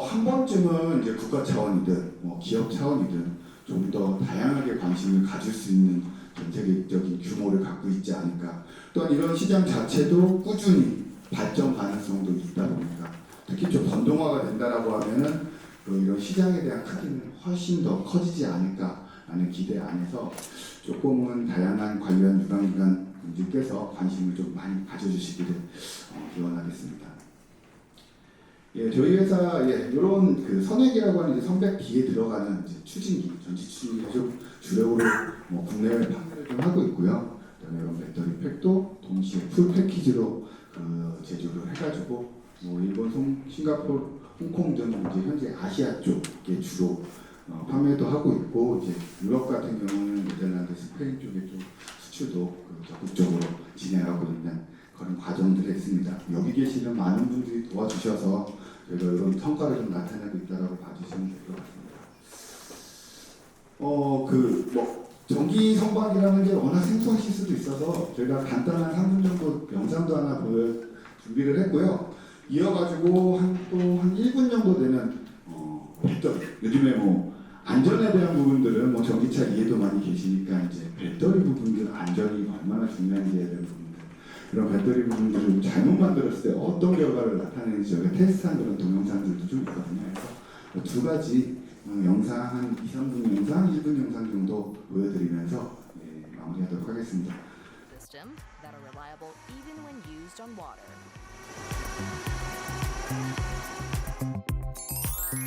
한 번쯤은 이제 국가 차원이든 기업 차원이든 좀 더 다양하게 관심을 가질 수 있는 전 세계적인 규모를 갖고 있지 않을까. 또한 이런 시장 자체도 꾸준히 발전 가능성도 있다 보니까 특히 좀 전동화가 된다라고 하면은 이런 시장에 대한 크기는 훨씬 더 커지지 않을까라는 기대 안에서 조금은 다양한 관련 유관기관 분들께서 관심을 좀 많이 가져주시기를 기원하겠습니다. 예, 저희 회사 이런 그 선액이라고 하는 이제 선백 B에 들어가는 이제 추진기, 전지 추진기 좀 주력으로 국내외 판매를 좀 하고 있고요. 그다음에 이런 배터리 팩도 동시에 풀 패키지로 제조를 해가지고 일본, 싱가포르, 홍콩 등 이제 현재 아시아 쪽에 주로 판매도 하고 있고 이제 유럽 같은 경우는 네덜란드, 스페인 쪽에 좀 수출도 적극적으로 진행하고 있는 그런 과정들이 있습니다. 여기 계시는 많은 분들이 도와주셔서 저희가 이런 성과를 좀 나타내고 있다고 봐주시면 될 것 같습니다. 전기 선박이라는 게 워낙 생소하실 수도 있어서 저희가 간단한 3분 정도 영상도 하나 준비를 했고요. 이어가지고 한 1분 정도 되는 배터리, 요즘에 안전에 대한 부분들은 전기차 이해도 많이 계시니까 이제 배터리 부분들 안전이 얼마나 중요한지에 대한 부분들, 이런 배터리 부분들을 잘못 만들었을 때 어떤 결과를 나타내는지 저희가 테스트한 그런 동영상들도 좀 있거든요. 그래서 두 가지 영상 한 2-3분 영상, 1분 영상 정도 보여드리면서 마무리하도록 하겠습니다. System that are reliable even when used on water.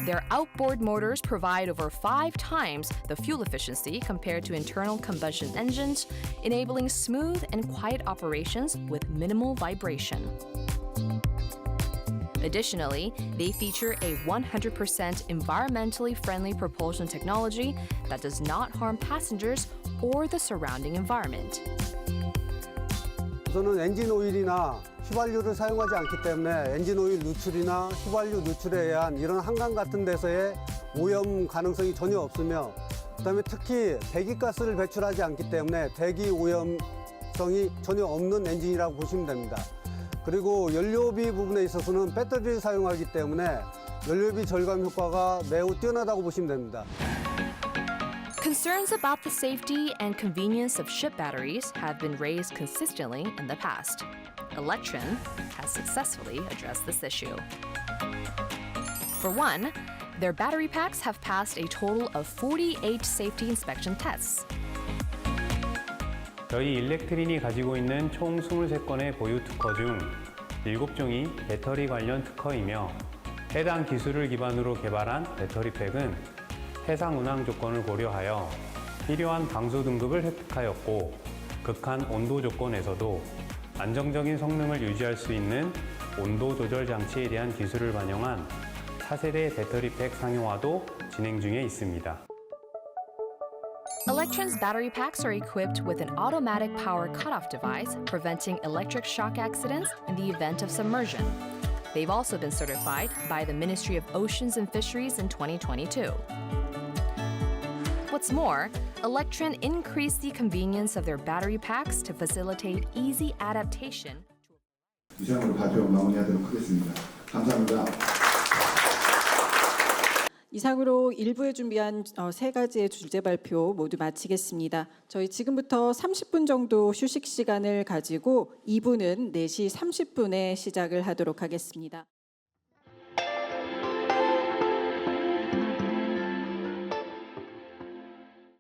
Their outboard motors provide over 5 times the fuel efficiency compared to internal combustion engines, enabling smooth and quiet operations with minimal vibration. Additionally, they feature a 100% environmentally friendly propulsion technology that does not harm passengers or the surrounding environment. 저는 엔진 오일이나 휘발유를 사용하지 않기 때문에 엔진 오일 누출이나 휘발유 누출에 의한 이런 한강 같은 데서의 오염 가능성이 전혀 없으며 그다음에 특히 배기가스를 배출하지 않기 때문에 대기 오염성이 전혀 없는 엔진이라고 보시면 됩니다. 그리고 연료비 부분에 있어서는 배터리를 사용하기 때문에 연료비 절감 효과가 매우 뛰어나다고 보시면 됩니다. Concerns about the safety and convenience of ship batteries have been raised consistently in the past. Electron has successfully addressed this issue. For one, their battery packs have passed a total of 48 safety inspection tests. 저희 일렉트린이 가지고 있는 총 23건의 보유 특허 중 7종이 배터리 관련 특허이며 해당 기술을 기반으로 개발한 배터리 팩은 해상 운항 조건을 고려하여 필요한 방수 등급을 획득하였고 극한 온도 조건에서도 안정적인 성능을 유지할 수 있는 온도 조절 장치에 대한 기술을 반영한 4세대 배터리 팩 상용화도 진행 중에 있습니다. Electron's battery packs are equipped with an automatic power cutoff device, preventing electric shock accidents in the event of submersion. They've also been certified by the Ministry of Oceans and Fisheries in 2022. What's more, Electron increased the convenience of their battery packs to facilitate easy adaptation. 이상으로 발표 마무리하도록 하겠습니다. 감사합니다. 이상으로 1부에 준비한 3가지의 주제 발표 모두 마치겠습니다. 저희 지금부터 30분 정도 휴식 시간을 가지고 2부는 4시 30분에 시작을 하도록 하겠습니다.